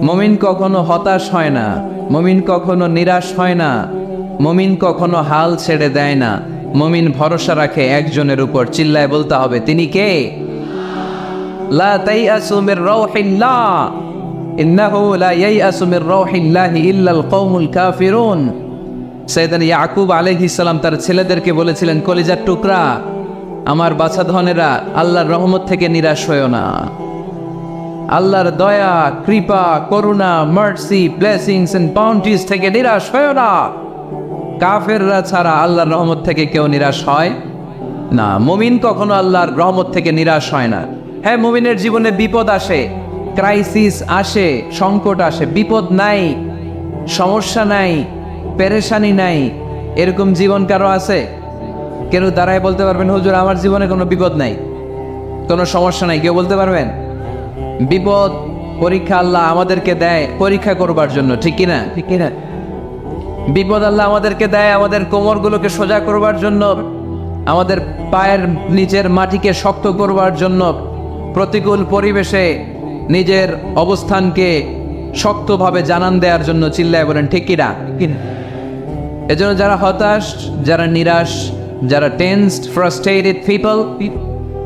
মুমিন কখনো হতাশ হয় না, মুমিন কখনো নিরাশ হয় না, মুমিন কখনো হাল ছেড়ে দেয় না। মুমিন ভরসা রাখে একজনের উপর। চিল্লায় বলতে হবে, তিনি কে? লা তাইয়াসু মির রাউহিল্লাহ ইন্নাহু লা ইয়াইয়াসু মির রাউহিল্লাহি ইল্লাল কওমুল কাফিরুন। সাইয়েদনা ইয়াকুব আলাইহিস সালাম তার ছেলেদেরকে বলেছিলেন, কলিজার টুকরা, আমার বাছাধনেরা, আল্লাহর রহমত থেকে নিরাশ হয়ো না। আল্লাহর দয়া, কৃপা, করুণা, মার্সি, ব্লেসিংস এন্ড বাউন্টিজ থেকে নিরাশ হয়ো না। কাফেররা ছাড়া আল্লাহর রহমত থেকে কেউ নিরাশ হয় না। মুমিন কখনো আল্লাহর রহমত থেকে নিরাশ হয় না। হ্যাঁ, মুমিনের জীবনে বিপদ আসে, ক্রাইসিস আসে, সংকট আসে। বিপদ নাই, সমস্যা নাই, পেরেশানি নাই, এরকম জীবন কারো আছে? কেউ দাঁড়ায় বলতে পারবেন, হুজুর আমার জীবনে কোনো বিপদ নাই, কোনো সমস্যা নাই? কেউ বলতে পারবেন? বিপদ, পরীক্ষা আল্লাহ আমাদেরকে দেয় পরীক্ষা করবার জন্য, ঠিক কিনা? ঠিক কিনা? বিপদ আল্লাহ আমাদেরকে দেয় আমাদের কোমরগুলোকে সোজা করবার জন্য, আমাদের পায়ের নিচের মাটিকে শক্ত করবার জন্য, প্রতিকূল পরিবেশে নিজের অবস্থানকে শক্তভাবে জানান দেওয়ার জন্য। চিল্লায় বলেন ঠিক কিনা? এজন্য যারা হতাশ, যারা নিরাশ, যারা টেন্সড, ফ্রাস্ট্রেটেড পিপল,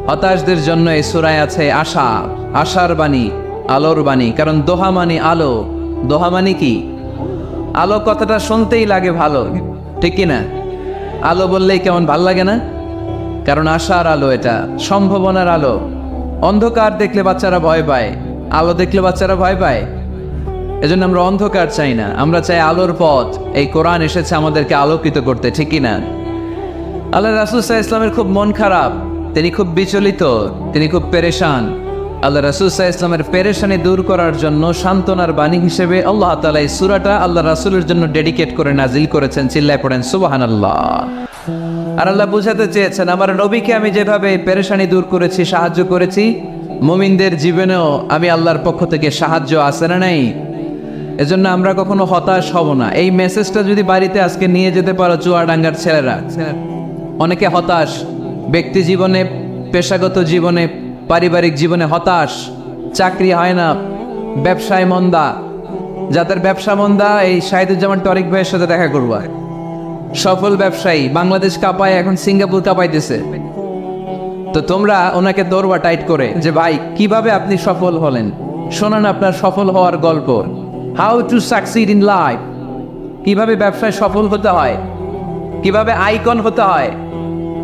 হতাশদের জন্য এই সূরায় আছে আশা, আশার বাণী, আলোর বাণী। কারণ দোহা মানে আলো। দোহা মানে কি? আলো কথাটা শুনতেই লাগে ভালো, ঠিক কিনা? আলো বললেই কেমন ভাল লাগে না? কারণ আশার আলো, এটা সম্ভাবনার আলো। অন্ধকার দেখলে বাচ্চারা ভয় পায়, আলো দেখলে বাচ্চারা ভয় পায়। এজন্য আমরা অন্ধকার চাই না, আমরা চাই আলোর পথ। এই কোরআন এসেছে আমাদেরকে আলোকিত করতে, ঠিক কিনা? আল্লাহ রাসূল সাল্লাল্লাহু আলাইহি ওয়াসাল্লামের খুব মন খারাপ, তিনি খুব বিচলিত, তিনি খুব পেরেশান। আল্লাহ রাসূল সাল্লাল্লাহু আলাইহি ওয়াসাল্লামের পেরেশানি দূর করার জন্য সান্ত্বনার বাণী হিসেবে আল্লাহ তাআলা এই সূরাটা আল্লাহ রাসূলের জন্য ডেডিকেট করে নাজিল করেছেন। চিল্লায় পড়েন সুবহানাল্লাহ। আর আল্লাহ বুঝাতে চেয়েছেন, আমার নবীকে আমি যেভাবে পেরেশানি দূর করেছি, সাহায্য করেছি, মুমিনদের জীবনেও আমি আল্লাহর পক্ষ থেকে সাহায্য আছে না নাই? এজন্য আমরা কখনো হতাশ হব না। এই মেসেজটা যদি বাড়িতে আজকে নিয়ে যেতে পারো, চুয়াডাঙ্গার ছেলেরা, অনেকে হতাশ ব্যক্তি জীবনে, পেশাগত জীবনে, পারিবারিক জীবনে হতাশ, চাকরি হয় না, ব্যবসায় মন্দা। যাদের ব্যবসা মন্দা, এই শাহিদুজ্জামান তরিক ভাইয়ের সাথে দেখা করবো। সফল ব্যবসায়ী, বাংলাদেশ কাঁপায়, এখন সিঙ্গাপুর কাঁপাইতেছে। তো তোমরা ওনাকে দৌড়বা টাইট করে, যে ভাই কিভাবে আপনি সফল হলেন, শোনান আপনার সফল হওয়ার গল্প। How to succeed in life, কিভাবে ব্যবসায় সফল হতে হয়, কিভাবে আইকন হতে হয়,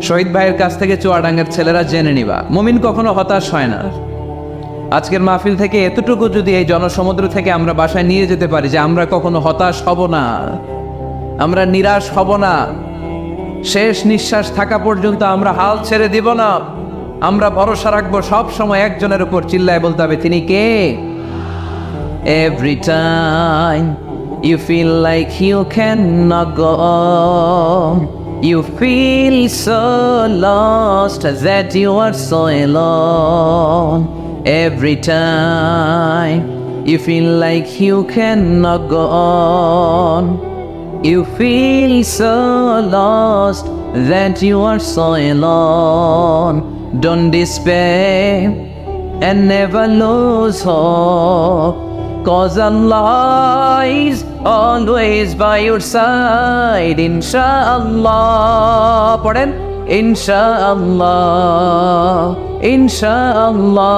শহীদ ভাইয়ের কাছ থেকে চুয়াডাঙ্গার ছেলেরা জেনে নিবা। মুমিন কখনো হতাশ হয় না। আজকের মাহফিল থেকে এতটুকু যদি এই জনসমুদ্র থেকে আমরা বাসায় নিয়ে যেতে পারি, যে আমরা কখনো হতাশ হব না, আমরা নিরাশ হব না, শেষ নিঃশ্বাস থাকা পর্যন্ত আমরা হাল ছেড়ে দিব না, আমরা ভরসা রাখবো সব সময় একজনের উপর। চিল্লায় বলতে হবে, তিনি কে? Every time you feel like you cannot go on, you feel so lost that you are so alone. Every time you feel like you cannot go on, you feel so lost that you are so alone. Don't despair and never lose hope, 'cause Allah is always by your side. Inshallah, পড়েন, Inshallah, Inshallah,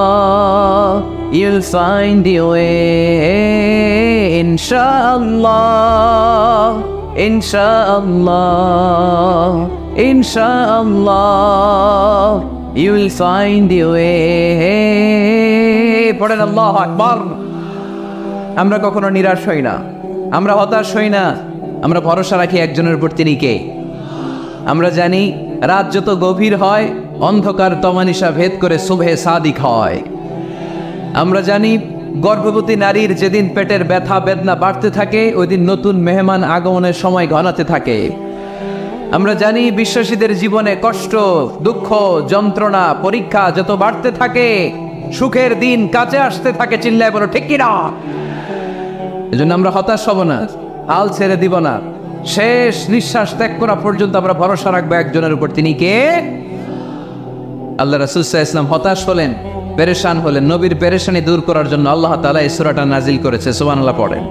you'll find your way. Inshallah, Inshallah, Inshallah, you'll find your way. পড়েন আল্লাহু আকবার। আমরা কখনো নিরাশ হই না, আমরা হতাশ হই না, আমরা ভরসা রাখি একজনের উপর, তিনি কে? আমরা জানি রাত যত গভীর হয়, অন্ধকার তমানিসা ভেদ করে সুবহে সাদিক হয়। আমরা জানি গর্ভবতী নারীর যেদিন পেটের ব্যথা বেদনা বাড়তে থাকে, ওই দিন নতুন মেহমান আগমনের সময় ঘনাতে থাকে। আমরা জানি বিশ্বাসীদের জীবনে কষ্ট, দুঃখ, যন্ত্রণা, পরীক্ষা যত বাড়তে থাকে, সুখের দিন কাছে আসতে থাকে। চিল্লায় বলো ঠিক কিনা? এজন্য আমরা হতাশ হব না, হাল ছেড়ে দিব না, শেষ নিঃশ্বাস ত্যাগ করা পর্যন্ত আমরা ভরসা রাখবো একজনের উপর, তিনি কে? আল্লাহ রাসূল সাল্লাল্লাহু আলাইহি ওয়াসাল্লাম হতাশ হলেন, পেরেশান হলেন, নবীর পেরেশানি দূর করার জন্য আল্লাহ তাআলা এই সূরাটা নাজিল করেছে। সুবহানাল্লাহ পড়েন।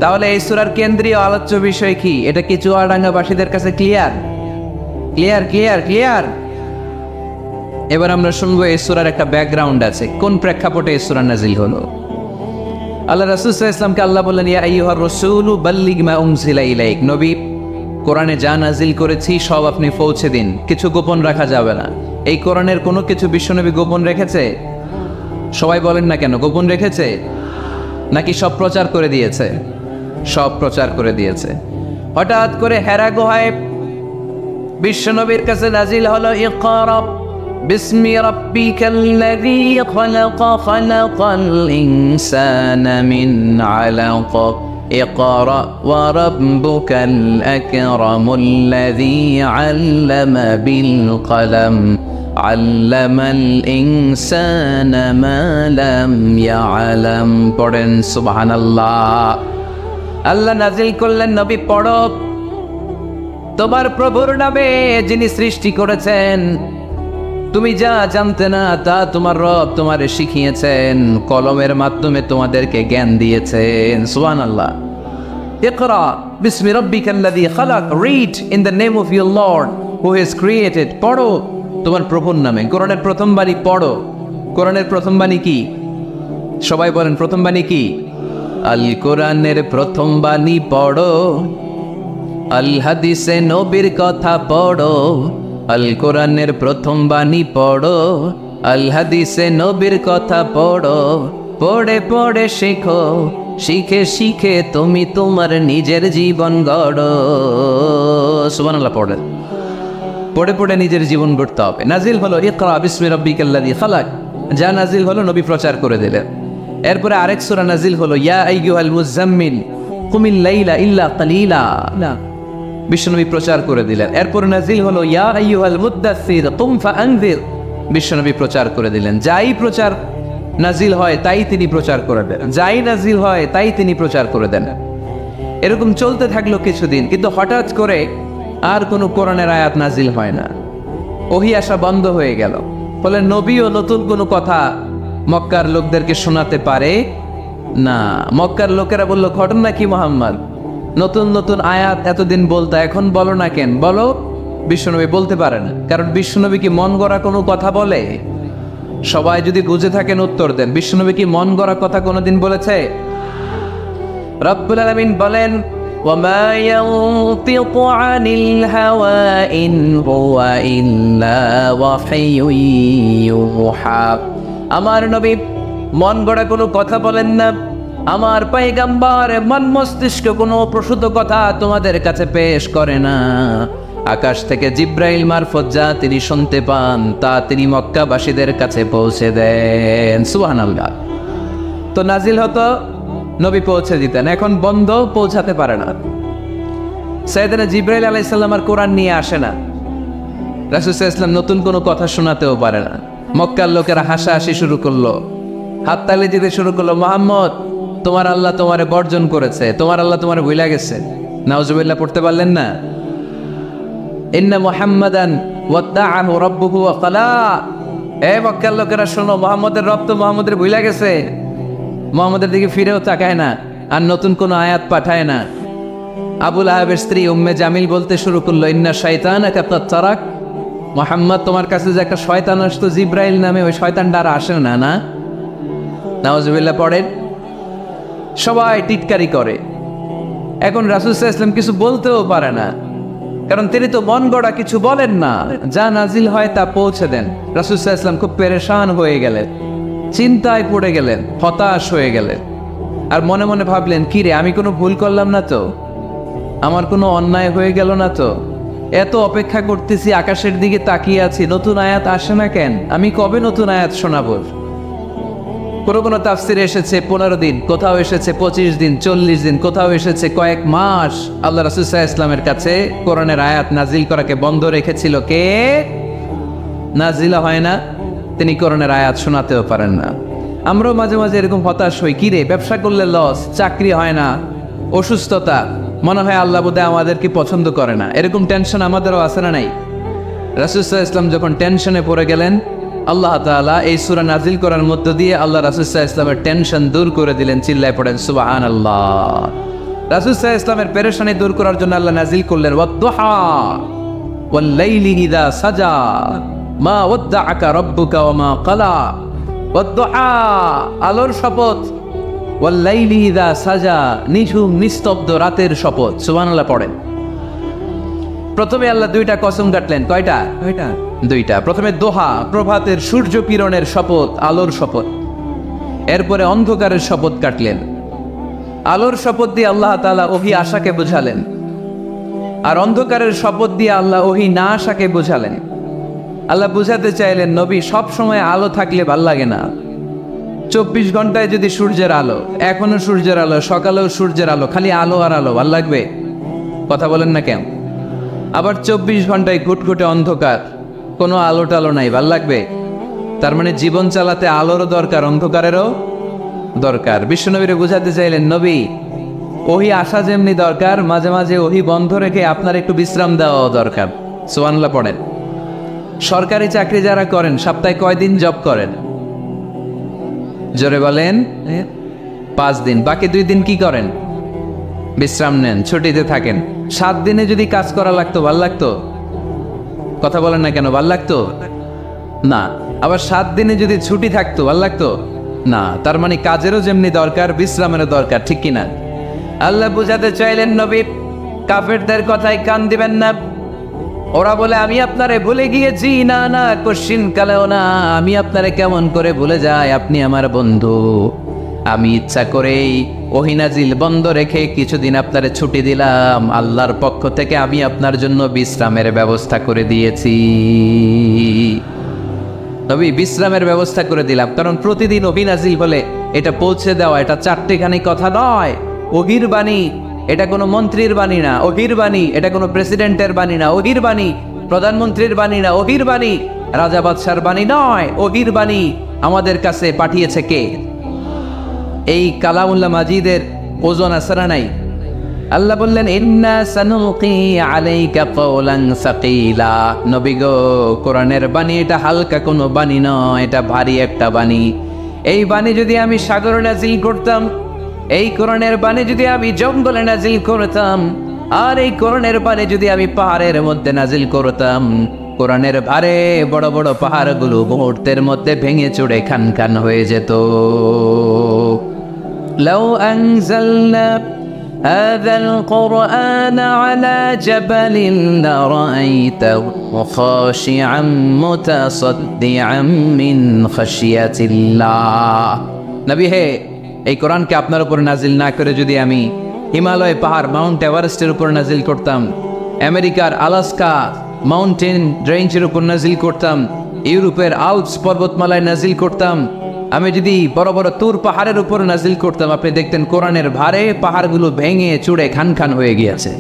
তাহলে এই সূরার কেন্দ্রীয় আলোচ্য বিষয় কি? এটা কি চুয়াডাঙ্গাবাসীদের কাছে ক্লিয়ার? Clear clear clear. এবার আমরা শুনবো এই সূরার একটা ব্যাকগ্রাউন্ড আছে, কোন প্রেক্ষাপটে এই সূরা নাজিল হলো। আল্লাহ রাসূল সাল্লাল্লাহু আলাইহি ওয়াসাল্লামকে আল্লাহ বললেন, ইয়া আইয়ুহার রাসূলু বাল্লিগ মা উনজিলা ইলাইক। নবী, কোরআনে যা নাজিল করেছি সব আপনি পৌঁছে দিন, কিছু গোপন রাখা যাবে না। এই কোরআনের কোনো কিছু বিশ্বনবী গোপন রেখেছে? সবাই বলেন না কেন, গোপন রেখেছে নাকি সব প্রচার করে দিয়েছে? সব প্রচার করে দিয়েছে। হঠাৎ করে হেরা গুহায় বিশ্বনবীর কাছে নাজিল হলো, ইকরা বিসমি রাব্বিকাল্লাযী খালাক খালাকাল ইনসানা মিন আলাক ইকরা ওয়া রাব্বুকাল আকরামুল্লাযী আল্লামা বিল কলম আল্লামাল ইনসানা মা লাম ইয়ালাম। পড়েন সুবহানাল্লাহ। আল্লাহ নাজিল করলেন, নবী পড়ো, তোমার প্রভুর নামে যিনি সৃষ্টি করেছেন, তুমি যা জানতে না তা তোমার রব তোমারে শিখিয়েছেন, কলমের মাধ্যমে তোমাদেরকে জ্ঞান দিয়েছেন। সুবহানাল্লাহ। ইকরা বিসমি রাব্বিকাল্লাযী খালাক, read in the name of your lord who has created. পড়ো তোমার প্রভুর নামে। কোরআনের প্রথম বাণী পড়ো। কোরআনের প্রথম বাণী কি? সবাই বলেন, প্রথম বাণী কি? আল কোরআনের প্রথম বাণী পড়ো, আল হাদিসে নবীর কথা পড়ো। আল কোরআনের প্রথম বাণী পড়ো, আল হাদিসে নবীর কথা পড়ো। পড়ে পড়ে শেখো, শিখে শিখে তুমি তোমার নিজের জীবন গড়ো। সুবহানাল্লাহ পড়েন। পড়ে পড়ে নিজের জীবন গড়তে হবে। নাজিল হলো ইকরা বিসমি রাব্বিকাল্লাযী খালাক, যা নাজিল হলো নবী প্রচার করে দিলেন। এরপরে আরেক সূরা নাজিল হলো, ইয়া আইয়ুহাল মুযাম্মিল কুমিল লাইলা ইল্লা কালিলা, বিশ্বনবী প্রচার করে দিলেন। এরপরে নাজিল হলো, ইয়া আইয়ুহাল মুদ্দাসসির কুম ফাআনযির, বিশ্বনবী প্রচার করে দিলেন। যাই প্রচার নাজিল হয় তাই তিনি প্রচার করে দেন, যাই নাজিল হয় তাই তিনি প্রচার করে দেন। এরকম চলতে থাকলো কিছুদিন, কিন্তু হঠাৎ করে আর কোনো কোরআনের আয়াত নাজিল হয় না, ওহী আসা বন্ধ হয়ে গেল। ফলে নবীও নতুন কোনো কথা মক্কার লোকদেরকে শোনাতে পারে না। মক্কার লোকেরা বলল, ঘটনা কি মুহাম্মদ? নতুন নতুন আয়াত এতদিন বলতা, এখন বলো না কেন? বলো। বিশ্বনবী বলতে পারে না, কারণ বিশ্বনবী কি মন গড়া কোনো কথা বলে? সবাই যদি বুঝে থাকেন উত্তর দেন, বিশ্বনবী কি মন গড়া কথা কোনোদিন বলেছে? রব্বুল আলামিন বলেন, ওয়ামা ইয়ানতিকু আনিল হাওয়া ইন হুয়া ইল্লা ওয়াহয়ুন ইউহা। আমার নবী মন গড়া কোনো কথা বলেন না। আমার পয়গম্বর মন মস্তিষ্ক কোনো প্রসূত কথা তোমাদের কাছে পেশ করে না। আকাশ থেকে জিব্রাইল মারফত যা তিনি শুনতে পান তা তিনি মক্কাবাসীদের কাছে পৌঁছে দেন। সুবহানাল্লাহ। তো নাজিল হতো, নবী পৌঁছে দিতেন। এখন বন্ধ, পৌঁছাতে পারে না। সাইয়েদনা জিব্রাইল আলাইহিস সালাম আর কোরআন নিয়ে আসে না। রাসূল সাল্লাল্লাহু আলাইহি ওয়াসাল্লাম নতুন কোনো কথা শোনাতেও পারে না। মক্কার লোকেরা হাসাহাসি শুরু করলো, হাততালি দিতে শুরু করলো, মুহাম্মদ তোমার আল্লাহ তোমারে বর্জন করেছে, তোমার আল্লাহ তোমারে ভুলে গেছে। নাউজুবিল্লাহ পড়তে পারলেন না? ইন্না মুহাম্মাদান ওয়াদাআহু রাব্বুহু ওয়া ক্বালা। এ মক্কার লোকেরা শোনো, মুহাম্মদের রব তো মুহাম্মদের ভুলে গেছে, মুহাম্মদের দিকে ফিরেও তাকায় না, আর নতুন কোনো আয়াত পাঠায় না। আবুল আহাবের স্ত্রী উম্মে জামিল বলতে শুরু করলো, ইন্না শাইতানাকা কাদ তারাক। মুহাম্মদ তোমার কাছে যে একটা শয়তান আসতো জিব্রাইল নামে, ওই শয়তানটা আর আসে না। না, নাউজুবিল্লাহ পড়েন। সবাই টিটকারি করে। এখন রাসূল সাল্লাল্লাহু আলাইহি ওয়াসাল্লাম কিছু বলতেও পারে না, কারণ তিনি তো মন গড়া কিছু বলেন না। যা নাজিল হয় তা পৌঁছে দেন। রাসূল সাল্লাল্লাহু আলাইহি ওয়াসাল্লাম খুব পেরেশান হয়ে গেলেন, চিন্তায় পড়ে গেলেন, হতাশ হয়ে গেলেন। আর মনে মনে ভাবলেন, কি রে, আমি কোনো ভুল করলাম না তো? আমার কোনো অন্যায় হয়ে গেল না তো? এত অপেক্ষা করতেছি, আকাশের দিকে তাকিয়ে আছি, নতুন আয়াত আসে না কেন? আমি কবে নতুন আয়াত শোনাবো? কোনো কোনো তাফসিরে এসেছে 15 দিন, কোথাও এসেছে 25 দিন, 40 দিন, কোথাও এসেছে কয়েক মাস। আল্লাহ রাসূল সাল্লাল্লাহু আলাইহি ওয়াসাল্লামের কাছে কোরআনের আয়াত নাজিল করাকে বন্ধ রেখেছিল কে? নাজিল হয় না, তিনি কোরআনের আয়াত শোনাতেও পারেন না। আমরাও মাঝে মাঝে এরকম হতাশ হই, কি রে, ব্যবসা করলে লস, চাকরি হয় না, অসুস্থতা, মনে হয় আল্লাহ বোধহয় আমাদেরকে পছন্দ করে না। এরকম টেনশন আমাদেরও আছে না নাই? রাসূল সাল্লাল্লাহু আলাইহি ওয়াসাল্লাম যখন টেনশনে পড়ে গেলেন, আল্লাহ তাআলা এই সূরা নাজিল করার মধ্য দিয়ে আল্লাহ রাসূল সাল্লাল্লাহু আলাইহি ওয়াসাল্লামের টেনশন দূর করে দিলেন। চিল্লায় পড়েন সুবহানাল্লাহ। রাসূল সাল্লাল্লাহু আলাইহি ওয়াসাল্লামের পেরেশানি দূর করার জন্য আল্লাহ নাজিল করলেন ওয়াদ-দুহা ওয়াল লাইলি ইযা সাজা মা ওয়াদ্দাআকা রাব্বুকা ওয়া মা ক্বালা। ওয়াদ-দুহা আলোর শপথ, ওয়াল লাইলি ইযা সাজা নিঝুম নিস্তব্ধ রাতের শপথ। সুবহানাল্লাহ পড়েন। প্রথমে আল্লাহ দুইটা কসম কাটলেন। কয়টা? দুইটা। প্রথমে দোহা প্রভাতের সূর্য কিরণের শপথ, আলোর শপথ। এরপরে অন্ধকারের শপথ কাটলেন। আলোর শপথ দিয়ে আল্লাহ তাআলা ওহী আশাকে বোঝালেন, আর অন্ধকারের শপথ দিয়ে আল্লাহ ওহী না আশাকে বোঝালেন। আল্লাহ বুঝাতে চাইলেন নবী সব সময় আলো থাকলে ভাল লাগে না। 24 ঘন্টায় যদি সূর্যের আলো, এখনো সূর্যের আলো, সকালেও সূর্যের আলো, খালি আলো আর আলো, ভাল লাগবে? কথা বলেন না কেন? আবার 24 ঘন্টায় ঘুটঘুটে অন্ধকার, কোনো আলো টালো নাই, ভাল লাগবে? তার মানে জীবন চালাতে আলোরও দরকার, অন্ধকারেরও দরকার। বিশ্বনবীরে বুঝাতে চাইলেন নবী ওহী আসা যেমনি দরকার, মাঝে মাঝে ওহী বন্ধ রেখে আপনার একটু বিশ্রাম দেওয়া দরকার। সুবহানাল্লাহ পড়েন। সরকারি চাকরি যারা করেন সপ্তাহে কয়দিন জব করেন? জোরে বলেন। 5 দিন। বাকি 2 দিন কি করেন? বিশ্রাম নেন, ছুটিতে থাকেন। 7 দিনে যদি কাজ করা লাগতো ভাল লাগতো? কথা বলেন না কেন? ভাল লাগতো না। আবার 7 দিনে যদি ছুটি থাকতো ভাল লাগতো না। তার মানে কাজেরও যেমনি দরকার, বিশ্রামেরও দরকার, ঠিক কিনা? আল্লাহ বুঝাতে চাইলেন নবী কাফেরদের কথায় কান দিবেন না। ওরা বলে আমি আপনারে ভুলে গিয়েছি। না না, কোশ্চিন কালেও না। আমি আপনারে কেমন করে ভুলে যাই? আপনি আমার বন্ধু। আমি ইচ্ছা করেই ওহী নাজিল বন্ধ রেখে কিছুদিন আপনারে ছুটি দিলাম। আল্লাহর পক্ষ থেকে আমি আপনার জন্য বিশ্রামের ব্যবস্থা করে দিয়েছি। নবী বিশ্রামের ব্যবস্থা করে দিলাম, কারণ প্রতিদিন ওহী নাজিল হলে এটা পৌঁছে দেওয়া, এটা চারটেখানি কথা নয়। ওহীর বাণী, এটা কোনো মন্ত্রীর বাণী না। ওহীর বাণী, এটা কোনো প্রেসিডেন্টের বাণী না। ওহীর বাণী প্রধানমন্ত্রীর বাণী না। ওহীর বাণী রাজা বাদশার বাণী নয়। ওহীর বাণী আমাদের কাছে পাঠিয়েছে কে? এই কালামুল্লাহ মাজিদের ওজন আসরা নাই। আল্লাহ বললেন ইন্না সানুলকি আলাইকা কওলান সাকিলা। নবী গো, কোরআনের বাণী এটা হালকা কোনো বাণী নয়, এটা ভারী একটা বাণী। এই বাণী যদি আমি সাগরে নাজিল করতাম, এই কোরআনের বাণী যদি আমি জঙ্গলে নাজিল করতাম, আর এই কোরআনের বাণী যদি আমি পাহাড়ের মধ্যে নাজিল করতাম, কোরআনের ভারে বড় বড় পাহাড়গুলো মুহূর্তের মধ্যে ভেঙে চুরে খান খান হয়ে যেত। লাউ আনজালনা হাযাল কুরআনা আলা জাবালিন লারাআইতাহু খাশিআম মুতাসাদ্দিআম মিন খাশিয়াতিল্লাহ। নবী হে, এই কোরআনকে আপনার উপর নাজিল না করে যদি আমি হিমালয় পাহাড় মাউন্ট এভারেস্টের উপর নাজিল করতাম, আমেরিকার আলাস্কা মাউন্টেন রেঞ্জের উপর নাজিল করতাম, ইউরোপের আল্পস পর্বতমালায় নাজিল করতাম, আমি যদি বড় বড় তুর পাহাড়ের উপর নাজিল করতাম, আপনি দেখতেন কোরআনের ভারে পাহাড়গুলো ভেঙে চুড়ে খান খান হয়ে গিয়েছে।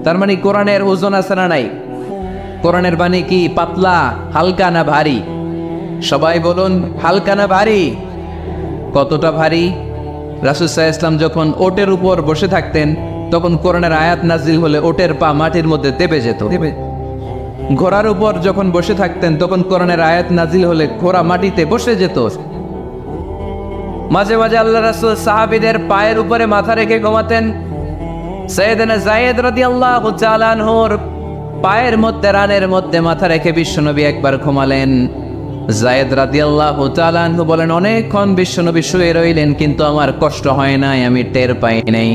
তার মানে কোরআনের ওজন আছে না নাই? কোরআনের বাণী কি পাতলা, হালকা না ভারী? সবাই বলুন, হালকা না ভারী? কতটা ভারী? রাসূল সাল্লাল্লাহু আলাইহি ওয়াসাল্লাম যখন ওটের উপর বসে থাকতেন, তখন কোরআনের আয়াত নাজিল হলে ওটের পা মাটির মধ্যে দেবে যেত। ঘোড়ার উপর যখন বসে থাকতেন, তখন কোরআনের আয়াত নাজিল হলে ঘোড়া মাটিতে বসে যেত। মাঝে মাঝে আল্লাহ রাসূল সাহাবীদের পায়ের উপরে মাথা রেখে ঘুমাতেন। সাইয়েদনা যায়েদ রাদিয়াল্লাহু তাআলা আনহুর পায়ের মধ্যে, রানের মধ্যে মাথা রেখে বিশ্বনবী একবার ঘুমালেন। যায়েদ রাদিয়াল্লাহু তাআলা আনহু বলেন, অনেকক্ষণ বিশ্বনবী শুয়ে রইলেন, কিন্তু আমার কষ্ট হয় নাই, আমি টের পাই নাই।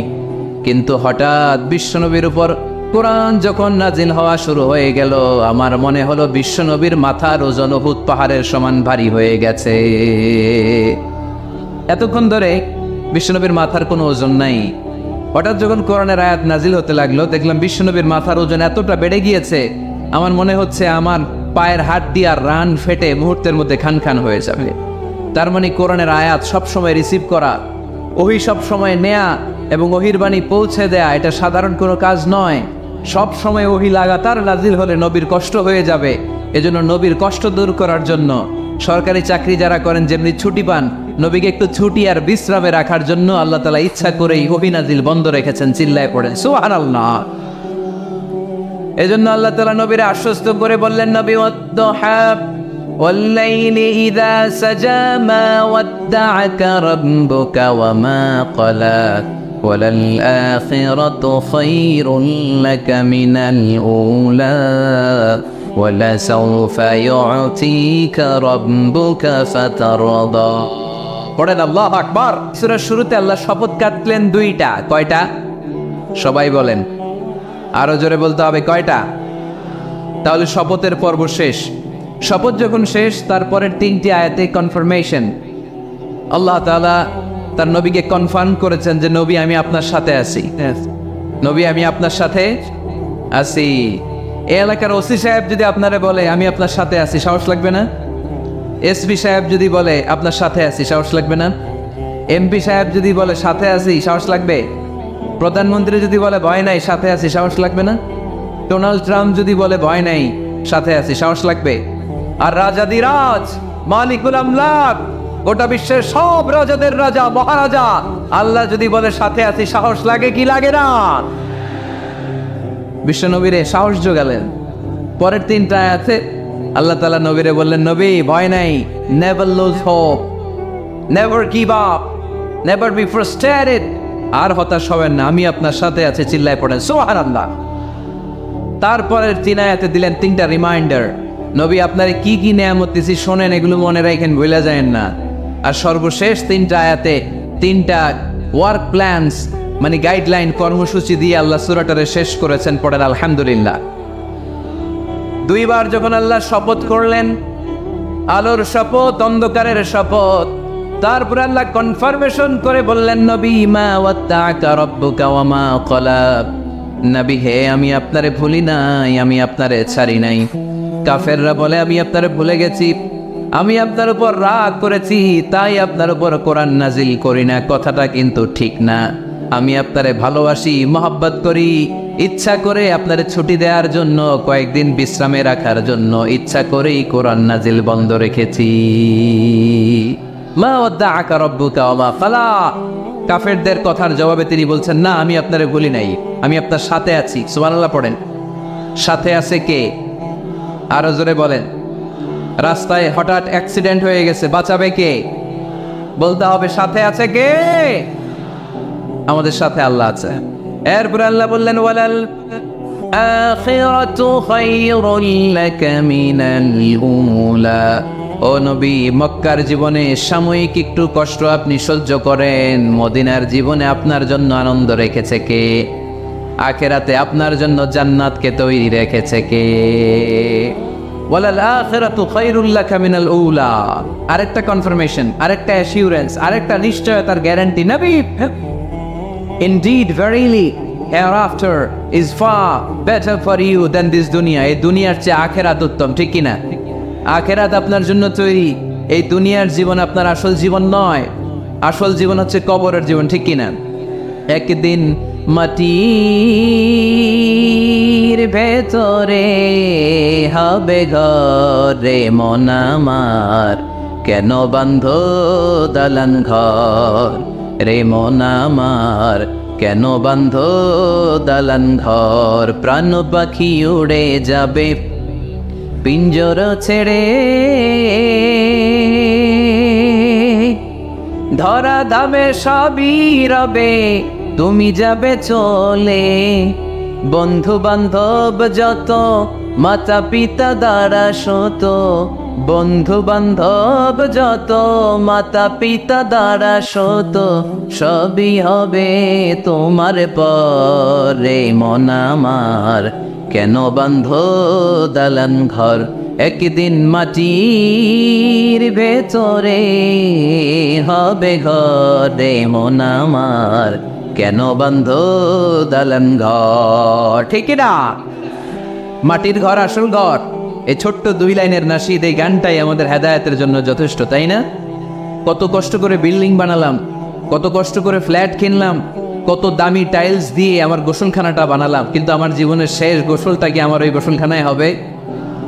কিন্তু হঠাৎ বিশ্বনবীর উপর কোরআন যখন নাজিল হওয়া শুরু হয়ে গেল, আমার মনে হলো বিশ্বনবীর মাথার ওজন উহুদ পাহাড়ের সমান ভারী হয়ে গেছে। এতক্ষণ ধরে বিশ্বনবীর মাথার কোনো ওজন নাই। হঠাৎ যখন কোরআনের আয়াত নাজিল হতে লাগলো, দেখলাম বিশ্বনবীর মাথার ওজন এতটা বেড়ে গিয়েছে, আমার মনে হচ্ছে আমার পায়ের হাড্ডি আর রান ফেটে মুহূর্তের মধ্যে খান খান হয়ে যাবে। তার মানে কোরআনের আয়াত সবসময় রিসিভ করা, ওহী সবসময় নেয়া এবং ওহীর বাণী পৌঁছে দেয়া, এটা সাধারণ কোনো কাজ নয়। সব সময় ওহী লাগাতার নাজিল হলে নবীর কষ্ট হয়ে যাবে। এজন্য নবীর কষ্ট দূর করার জন্য সরকারি চাকরি যারা করেন যেমনি ছুটি পান, নবীকে একটু ছুটি আর বিশ্রামে রাখার জন্য আল্লাহ তাআলা ইচ্ছা করেই ওহী নাজিল বন্ধ রেখেছেন। চিল্লায় পড়েন সুবহানাল্লাহ। এজন্য আল্লাহ তাআলা নবীরে আশ্বস্ত করে বললেন, নবী ওয়াদ-দুহা والليل إذا سجى ما ودعك ربك وما قلى وللآخرة خير لك من الأولى ولسوف يعطيك ربك فترضى পড়েন আল্লাহু আকবার। সূরার শুরুতে আল্লাহ শপথ কাটলেন দুইটা। কয়টা? সবাই বলেন, আরো জোরে বলতে হবে কয়টা। তাহলে শপথের পর্ব শেষ। শপথ যখন শেষ, তারপরের তিনটি আয়াতে কনফার্মেশন। আল্লাহ তাআলা তার নবীকে কনফার্ম করেছেন যে নবী আমি আপনার সাথে আছি, নবী আমি আপনার সাথে আছি। এই এলাকার ওসি সাহেব যদি আপনারে বলে আমি আপনার সাথে আছি, সাহস লাগবে না? এসপি সাহেব যদি বলে আপনার সাথে আছি, সাহস লাগবে না? এমপি সাহেব যদি বলে সাথে আছি, সাহস লাগবে? প্রধানমন্ত্রী যদি বলে ভয় নাই সাথে আছি, সাহস লাগবে না? ডোনাল্ড ট্রাম্প যদি বলে ভয় নাই সাথে আছি, সাহস লাগবে? আর রাজাদিরাজ মালিকুল আমলাক, গোটা বিশ্বের সব রাজাদের রাজা মহারাজা, আল্লাহ যদি বলে সাথে আছি, সাহস লাগে কি লাগে না? বিশ্ব নবীরে সাহস যোগালেন। পরের তিনটা আয়াতে আল্লাহ তাআলা নবীরে বললেন, নবী ভয় নাই, never lose hope, never give up, never be frustrated, আর হতাশ হবেন না, আমি আপনার সাথে আছি। চিল্লায় পড়েন সুবহানাল্লাহ। তারপরের তিন আয়াতে দিলেন তিনটা রিমাইন্ডার, নবী আপনারে কি কি নেয়ামত দিছি শোনেন, এগুলো মনে রাখেন, ভুলে যায়েন না। আর সর্বশেষ তিনটা আয়াতে তিনটা ওয়ার্ক প্ল্যানস, মানে গাইডলাইন, কর্মসূচি দিয়ে আল্লাহ সূরাটারে শেষ করেছেন। পড়েন আলহামদুলিল্লাহ। দুইবার যখন আল্লাহ শপথ করলেন, আলোর শপথ, অন্ধকারের শপথ, তারপর আল্লাহ কনফার্মেশন করে বললেন, নবী মা ওয়াত্তাকা রাব্বুকা ওয়া মা ক্বালা, নবী হে আমি আপনারে ভুলি নাই, আমি আপনারে ছাড়ি নাই। কাফেররা বলে আমি আপনারে ভুলে গেছি, আমি আপনার উপর রাগ করেছি, তাই আপনার উপর কোরআন নাজিল করি না। কথাটা কিন্তু ঠিক না। আমি আপনারে ভালোবাসি, মহব্বত করি, ইচ্ছা করে আপনারে ছুটি দেওয়ার জন্য, কয়েকদিন বিশ্রামে রাখার জন্য ইচ্ছা করেই কোরআন নাজিল বন্ধ রেখেছি। মা ওয়াদ্দাআকা রাব্বুকা ওয়া মা ক্বালা। কাফেরদের কথার জবাবে তিনি বলছেন, না আমি আপনারে ভুলি নাই, আমি আপনার সাথে আছি। সুবহানাল্লাহ পড়েন। সাথে আছে কে? আরো জোরে বলেন। রাস্তায় হঠাৎ অ্যাক্সিডেন্ট হয়ে গেছে, বাঁচাবে কে? বলতে হবে সাথে আছে কে? আমাদের সাথে আল্লাহ আছে। এরপর আল্লাহ বললেন, ওয়ালাল আখিরাতু খায়রুল লাকা মিনাল উলা। ও নবী, মক্কার জীবনে সাময়িক একটু কষ্ট আপনি সহ্য করেন, মদিনার জীবনে আপনার জন্য আনন্দ রেখেছে কে? আখিরাতে আপনার জন্য জান্নাতকে তৈরি রেখেছে কে? ওয়ালাল আখিরাতু খায়রুল লাকা মিনাল উলা। আরেকটা কনফার্মেশন, আরেকটা অ্যাসিউরেন্স, আরেকটা নিশ্চয়তার গ্যারান্টি। নবী indeed verily hereafter is far better for you than this dunya. এই দুনিয়ার চেয়ে আখিরাত উত্তম, ঠিক কি না? আখিরাত আপনার জন্য তৈরি, এই দুনিয়ার জীবন আপনার আসল জীবন নয়। আসল জীবন হচ্ছে কবরের জীবন, ঠিক কি না? একদিন মাটির ভেতরে হবে ঘরে মন আমার, কেন বান্ধ দালান ঘর রে মন আমার, কেন বান্ধ দালান ঘর। প্রাণ পাখি উড়ে যাবে পিঞ্জর ছেড়ে, ধরা ধামে সবই রবে তুমি যাবে চলে। বন্ধু বান্ধব যত, মাতা পিতা দ্বারা শত, বন্ধু বান্ধব যত, মাতা পিতা দ্বারা শত, সবই হবে তোমার পরে মন আমার, কেন বান্ধ দালান ঘর। একদিন মাটির ভেতরে হবে ঘরে মন আমার, কেন বান্ধ দালান ঘর। ঠিক না? মাটির ঘর আসল ঘর। এই ছোট্ট দুই লাইনের নাশিদ, এই গানটাই আমাদের হেদায়েতের জন্য যথেষ্ট, তাই না? কত কষ্ট করে বিল্ডিং বানালাম, কত কষ্ট করে ফ্ল্যাট কিনলাম, কত দামি টাইলস দিয়ে আমার গোসলখানাটা বানালাম, কিন্তু আমার জীবনের শেষ গোসলটা কি আমার ওই গোসলখানায় হবে?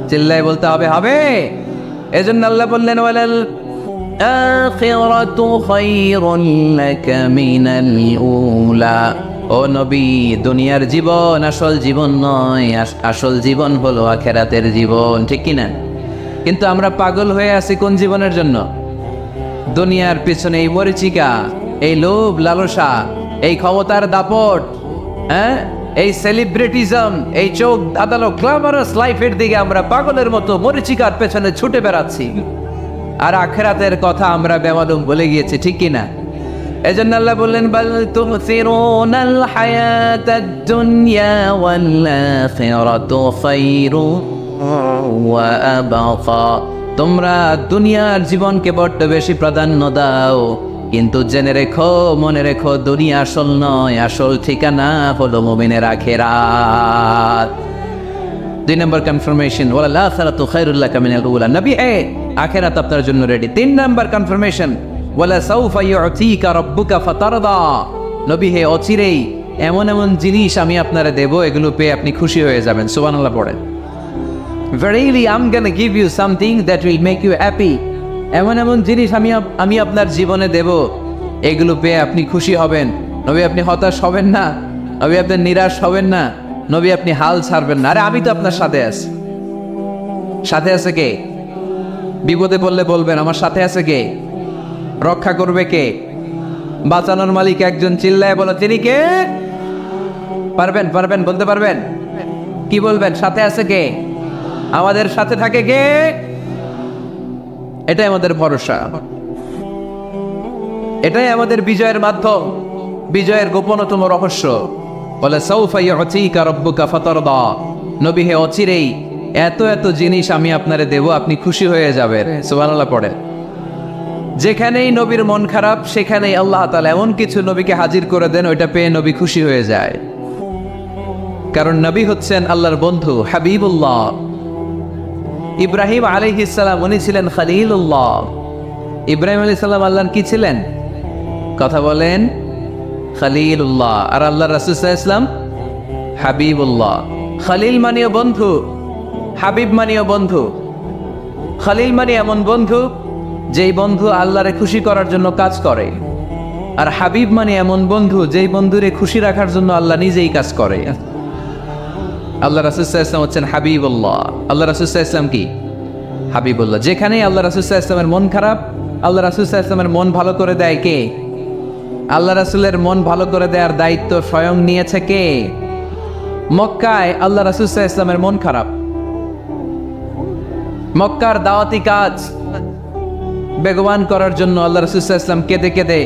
চিল্লায় বলতে হবে, হবে। এজন্য আল্লাহ বললেন, ওয়ালাল আখিরাতু খায়রুন লাকা মিনাল উলা। ও নবী, দুনিয়ার জীবন আসল জীবন নয়, আসল জীবন হলো আখিরাতের জীবন, ঠিক কি না? কিন্তু আমরা পাগল হয়ে আছি কোন জীবনের জন্য? দুনিয়ার পিছনে এই মরিচিকা, এই লোভ লালসা, এই ক্ষমতার দাপট, হ্যাঁ, এই সেলিব্রিটিজম, এই চোখ ধাঁধানো গ্ল্যামারাস লাইফের দিকে আমরা পাগলের মতো মরিচিকার পেছনে ছুটে বেড়াচ্ছি, আর আখিরাতের কথা আমরা বেমালুম ভুলে গিয়েছি, ঠিক কিনা? এজন্য আল্লাহ বললেন, বাল তুসিরুনাল হায়াতাদ দুনিয়া ওয়াল আখিরাতু খায়রুন ওয়া আবকা। তোমরা দুনিয়ার জীবনকে বড্ড বেশি প্রাধান্য দাও, কিন্তু জেনে রেখো, মনে রেখো, দুনিয়া আসল নয়, আসল ঠিকানা হলো মুমিনের আখিরাত। 2 নম্বর কনফার্মেশন, ওয়াল আখিরাতু খায়রুল লাকা মিনাল উলা। নবী আখিরাত আপনার জন্য রেডি। 3 নম্বর কনফার্মেশন, ওয়ালা সাউফা ইউতিকা রাব্বুকা ফাতারদা। নবী অচিরেই এমন এমন জিনিস আমি আপনারে দেব, এগুলো পেয়ে আপনি খুশি হয়ে যাবেন। সুবহানাল্লাহ পড়েন। Verily I'm gonna give you something that will make you happy. এমন এমন জিনিস আমি আপনার জীবনে দেব, এগুলো পেয়ে আপনি খুশি হবেন। নবী আপনি হতাশ হবেন না, নবী আপনি নিরাশ হবেন না, নবী আপনি হাল ছাড়বেন না। আরে আমি তো আপনার সাথে আছি। সাথে আছে কে? বিপদে পড়লে বলবেন আমার সাথে আছে কে? রক্ষা করবে কে? বাঁচানোর মালিক একজন। চিল্লায় বলো, তিনি কে? পারবেন পারবেন বলতে পারবেন? কি বলবেন? সাথে আছে কে? আমাদের সাথে থাকে কে? এটাই আমাদের ভরসা, এটাই আমাদের বিজয়ের মাধ্যম, বিজয়ের গোপনতম রহস্য। বলে সাউফা ইউতিকা রাব্বুকা ফাতারদা। নবী অচিরেই এত এত জিনিস আমি আপনারে দেব, আপনি খুশি হয়ে যাবেন। সুবহানাল্লাহ পড়েন। যেখানেই নবীর মন খারাপ, সেখানেই আল্লাহ তাআলা এমন কিছু নবীকে হাজির করে দেন, ওইটা পেয়ে নবী খুশি হয়ে যায়। কারণ নবী হচ্ছেন আল্লাহর বন্ধু, হাবিবুল্লাহ। ইব্রাহিম আলাইহিস সালাম উনি ছিলেন খলিলুল্লাহ। ইব্রাহিম আলাইহিস সালাম আল্লাহর কি ছিলেন? কথা বলেন, খলিলুল্লাহ। আর আল্লাহর রাসূল সাল্লাল্লাহু আলাইহি ওয়াসাল্লাম হাবিবুল্লাহ। খলিল মানেও বন্ধু, হাবিব মানেও বন্ধু। খলিল মানে এমন বন্ধু যেই বন্ধু আল্লাহরে খুশি করার জন্য কাজ করে, আর হাবিব মানে এমন বন্ধু যেই বন্ধুরে খুশি রাখার জন্য আল্লাহ নিজেই কাজ করে। আল্লাহ রাসূল সাল্লাল্লাহু আলাইহি ওয়াসাল্লাম হচ্ছেন হাবিবুল্লাহ। আল্লাহ রাসূল সাল্লাল্লাহু আলাইহি ওয়াসাল্লাম কি? হাবিবুল্লাহ। যেখানেই আল্লাহ রাসূল সাল্লাল্লাহু আলাইহি ওয়াসাল্লামের মন খারাপ, আল্লাহ রাসূল সাল্লাল্লাহু আলাইহি ওয়াসাল্লামের মন ভালো করে দেয় কে? আল্লাহ রাসূলের মন ভালো করে দেওয়ার দায়িত্ব স্বয়ং নিয়েছে কে? মক্কায় আল্লাহ রাসূল সাল্লাল্লাহু আলাইহি ওয়াসাল্লামের মন খারাপ। মক্কার দাওয়াতি কাজ বেগবান করার জন্য আল্লাহ রাসূল সাল্লাল্লাহু আলাইহি ওয়াসাল্লাম কেঁদে কেঁদে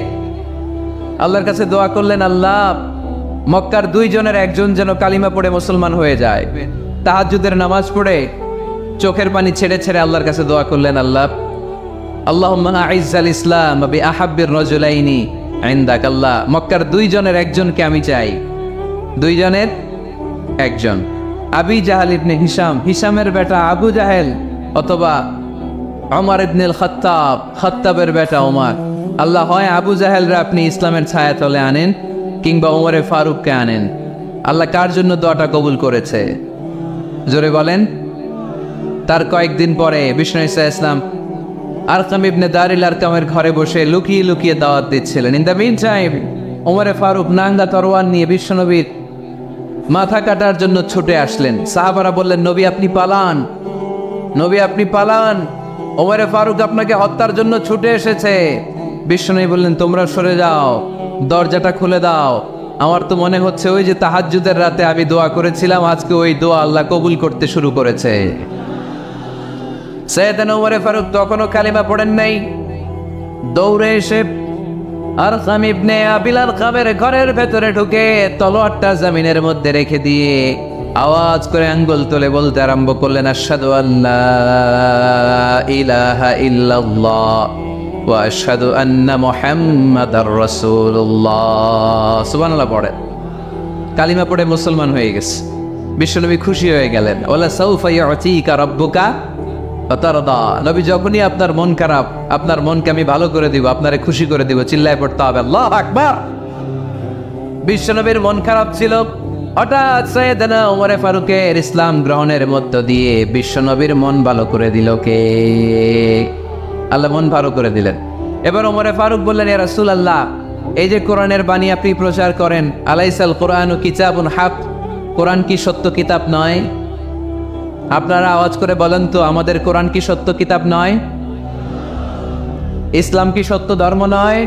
আল্লাহর কাছে দোয়া করলেন, আল্লাহ মক্কার 2 জনের একজন যেন কালিমা পড়ে মুসলমান হয়ে যায়। তাহাজ্জুদের নামাজ পড়ে চোখের পানি ছেড়ে ছেড়ে আল্লাহর কাছে দোয়া করলেন, আল্লাহ আল্লাহুম্মা আইজ্জাল ইসলাম বিআহাব্বির রাজুলাইনি ইনদাক। আল্লাহ মক্কার 2 জনের একজনকে আমি চাই, 2 জনের একজন। আবি জাহাল ইবনে হিশাম, হিশামের বেটা আবু জাহেল, অথবা ওমর ইবনে খাত্তাব, খাত্তাবের বেটা ওমর। আল্লাহ হয় আবু জাহেলরা আপনি ইসলামের ছায়াতলে আনেন, কিংবা ওমরে ফারুককে আনেন। আল্লাহ কার জন্য দোয়াটা কবুল করেছে? জোরে বলেন। তার কয়েকদিন পরে বিষ্ণু ঈসা ইসলাম আরকাম ইবনে দারিল আরকামের ঘরে বসে লুকিয়ে লুকিয়ে দাওয়াত দিচ্ছিলেন। ইন দ্য মিন টাইম ওমরে ফারুক নাঙ্গা তরোয়ার নিয়ে বিশ্বনবীর মাথা কাটার জন্য ছুটে আসলেন। সাহাবারা বললেন, নবী আপনি পালান, নবী আপনি পালান, ওমরে ফারুক আপনাকে হত্যার জন্য ছুটে এসেছে। বিশ্বনবী বললেন, তোমরা সরে যাও, দরজাটা খুলে দাও। আমার তো মনে হচ্ছে ওই যে তাহাজ্জুদের রাতে আমি দোয়া করেছিলাম, আজকে ওই দোয়া আল্লাহ কবুল করতে শুরু করেছে। সাইয়েদনা ওমরে ফারুক তখনও কালিমা পড়েন নাই। দৌড়ে এসে আরকাম ইবনে আবিল আরকামের ঘরের ভেতরে ঢুকে তলোয়ারটা জমিনের মধ্যে রেখে দিয়ে আওয়াজ করে আঙ্গুল তুলে বলতে আরম্ভ করলেন, আশহাদু আল্লা ইলাহা ইল্লাল্লাহ ওয়া আশহাদু আন্না মুহাম্মাদার রাসূলুল্লাহ। সুবহানাল্লাহ পড়ে কালিমা পড়ে মুসলমান হয়ে গেছে। বিশ্বনবী খুশি হয়ে গেলেন। ওয়ালা সাউফা ইউতিকা রাব্বুকা ফাতারদা। নবী যখনই আপনার মন খারাপ, আপনার মনকে আমি ভালো করে দিব, আপনারে খুশি করে দিব। চিল্লায় পড়তে হবে আল্লাহু আকবার। বিশ্বনবীর মন খারাপ ছিল। হঠাৎ সাইয়েদনা ওমরে ফারুকের ইসলাম গ্রহণের মধ্য দিয়ে বিশ্বনবীর মন ভালো করে দিল কে? আল্লাহ মন ভালো করে দিলেন। এবার ওমরে ফারুক বললেন, ইয়া রাসূলুল্লাহ, এই যে কোরআনের বাণী আপনি প্রচার করেন, আলাইসাল কোরআনু কিতাবুন হক, কোরআন কি সত্য কিতাব নয়? আপনারা আওয়াজ করে বলেন তো, আমাদের কোরআন কি সত্য কিতাব নয়? ইসলাম কি সত্য ধর্ম নয়?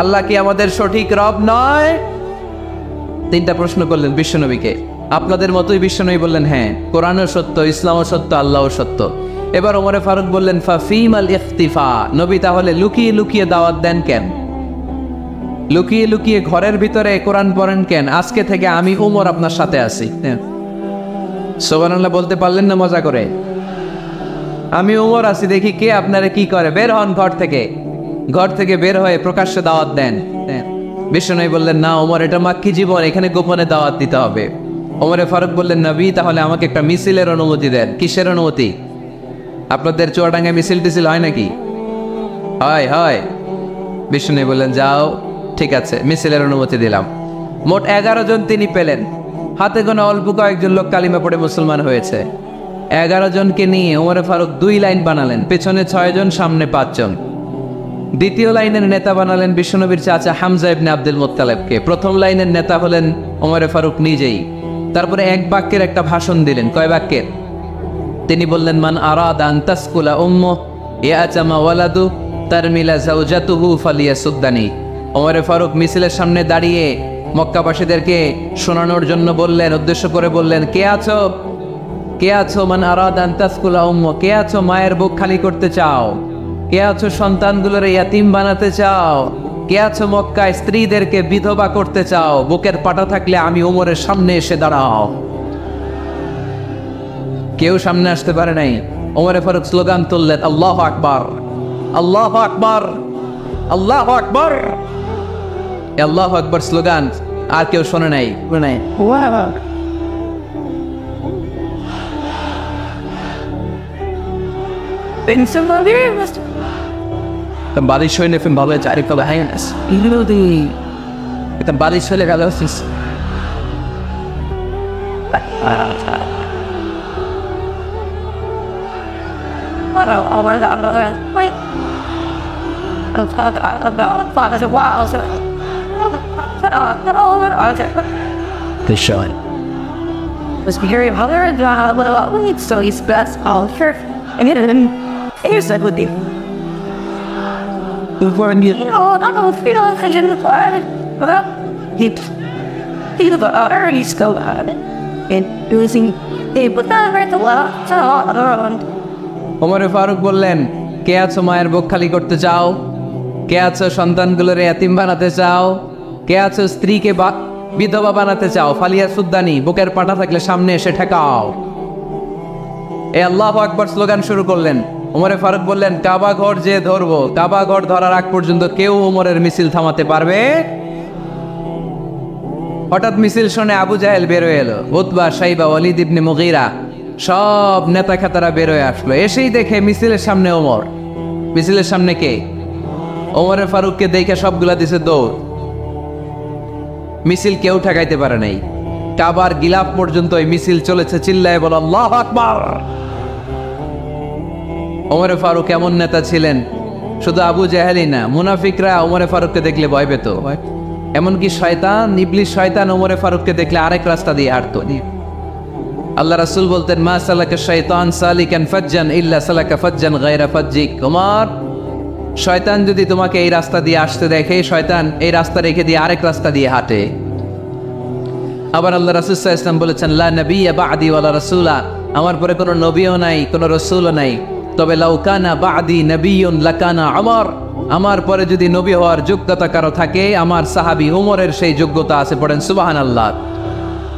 আল্লাহ কি আমাদের সঠিক রব নয়? তিনটা প্রশ্ন করলেন বিশ্বনবীকে। আপনাদের মতোই বিশ্বনবী বললেন হ্যাঁ, কোরআনও সত্য, ইসলামও সত্য, আল্লাহও সত্য। এবার ওমরে ফারুক বললেন ফাফিমাল ইখতিফা, নবী তাহলে লুকিয়ে লুকিয়ে দাওয়াত দেন কেন? লুকিয়ে লুকিয়ে ঘরের ভিতরে কোরআন পড়েন কেন? আজকে থেকে আমি উমর আপনার সাথে আছি। সুবহানাল্লাহ বলতে পারলেন না মজা করে? আমি উমর আছি, দেখি কে আপনারা কি করে। বের হন ঘর থেকে। ঘর থেকে বের হয়ে প্রকাশ্যে দাওয়াত দেন। বিশ্বনবী বললেন না ওমর, এটা মাক্কি জীবন, এখানে গোপনে দাওয়াত দিতে হবে। ওমরে ফারুক বললেন নবী তাহলে আমাকে একটা মিছিলের অনুমতি দেন। কিসের অনুমতি? আপনাদের চুয়াডাঙ্গায় মিছিল টিছিল হয় নাকি? হয় হয়। বিশ্বনবী বললেন যাও, ঠিক আছে, মিছিলের অনুমতি দিলাম। মোট 11 জন তিনি পেলেন। হাতে গোনা অল্প কয়েকজন লোক কালিমা পড়ে মুসলমান হয়েছে। 11 জনকে নিয়ে ওমরে ফারুক 2 লাইন বানালেন, পেছনে 6 জন, সামনে 5 জন। দ্বিতীয় লাইনের নেতা বানালেন বিশ্বনবীর চাচা হামজা ইবনে আব্দুল মুত্তালিবকে। প্রথম লাইনের নেতা হলেন ওমরে ফারুক নিজেই। তারপরে এক বাক্যের একটা ভাষণ দিলেন। কয় বাক্যের? তিনি বললেন মান আরাদা আন তাসকুলা উম্মুহু ইয়াতামা ওয়ালাদু তারমিলা যাওজাতুহু ফালিয়াসুদ্দানি। ওমরে ফারুক মিছিলের সামনে দাঁড়িয়ে মক্কাবাসীদেরকে শোনানোর জন্য বললেন, উদ্দেশ্য করে বললেন, কে আছো? কে আছো? মান আরাদা আন তাসকুলা উম্মুহু, কে আছো মায়ের বুক খালি করতে চাও? কে আছো সন্তানগুলোর ইয়াতিম বানাতে চাও? কে আছো মক্কায় স্ত্রীদেরকে বিধবা করতে চাও? বুকের পাটা থাকলে আমি ওমরের সামনে এসে দাঁড়াও। কেউ সামনে আসতে পারে নাই। ওমরে ফারুক স্লোগান তুললেন আল্লাহু আকবার, আল্লাহু আকবার, আল্লাহু আকবার। আল্লাহু আকবার স্লোগান আর কেউ শোনে নাই। বারিশ হইলে ভালো চারিফা ভাইনাস এটা বারিশ হলে গেল office. The shot was very hard. So he's best all here. And then here's that with you. Before you know, I don't feel like I didn't find it. Well, he's the other, he's still at it. And using he put that right to left around. ওমরে ফারুক বললেন কে আছো মায়ের বুক খালি করতে চাও? কে আছো সন্তানগুলোর ইয়াতিম বানাতে চাও? কে আছো স্ত্রীকে বিধবা বানাতে চাও? ফালিয়া সুদ্দানি, বুকের পাটা থাকলে সামনে এসে ঠেকাও। এই আল্লাহু আকবার স্লোগান শুরু করলেন। ওমরে ফারুক বললেন কাবা ঘর যে ধরবো, কাবা ঘর ধরার আগ পর্যন্ত কেউ ওমরের মিছিল থামাতে পারবে? হঠাৎ মিছিল শুনে আবু জাহেল বের হয়ে এলো, উতবা, শাইবা, ওয়ালিদ ইবনে মুগীরা, সব নেতা খেতারা বের হয়ে আসলো। এসেই দেখে মিছিলের সামনে ওমর। মিছিলের সামনে কে? ওমরে ফারুককে দেখে সবগুলা দিছে দৌড়। মিছিল কেউ ঠেকাইতে পারে নাই। কাবার গিলাফ পর্যন্ত এই মিছিল চলেছে, চিল্লায় বলো আল্লাহু আকবার। ওমরে ফারুক এমন নেতা ছিলেন, শুধু আবু জাহেলই না, মুনাফিকরা ওমরে ফারুককে দেখলে ভয় পেত। এমনকি শয়তান, ইবলিস শয়তান ওমরে ফারুককে দেখলে আরেক রাস্তা দিয়ে হাঁটতো। আল্লাহ রাসূল বলতেন মা সালাকা শাইতান সালিকান ফাজ্জান ইল্লা সালাকা ফাজ্জান গায়রা ফাজ্জিক। ওমর, শয়তান যদি তোমাকে এই রাস্তা দিয়ে আসতে দেখে, শয়তান এই রাস্তা রেখে দিয়ে আরেক রাস্তা দিয়ে হাঁটে। আবার আল্লাহ রাসূল সাল্লাল্লাহু আলাইহি ওয়াসাল্লাম বলেছেন লা নাবিয়্যা বা'দি ওয়ালা রাসূলা, আমার পরে কোনো নবীও নাই, কোনো রাসূলও নাই, তবে লাউ কানা বা'দি নাবিয়্যুন লাকানা উমর, আমার পরে যদি নবী হওয়ার যোগ্যতা কারো থাকে আমার সাহাবী উমরের সেই যোগ্যতা আছে। পড়েন সুবহানাল্লাহ।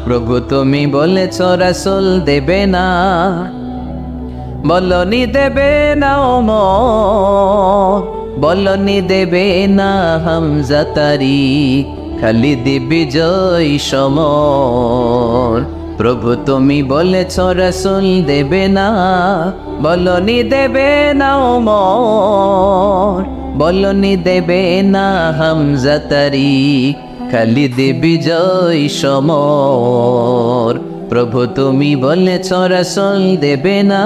প্রভু তুমি বলেছ রাসূল দেবে না, বলনি দেবে না ওমর, বলনি দেবে না হামজা তারি, খালিদ বিজয় সমর। প্রভু তুমি বলেছ রাসূল দেবে না, বলনি দেবে না ওমর, বলনি দেবে না হামজা তারি, খালিদ বিজয় সমর। প্রভু তুমি বলেছ রাসূল দেবে না।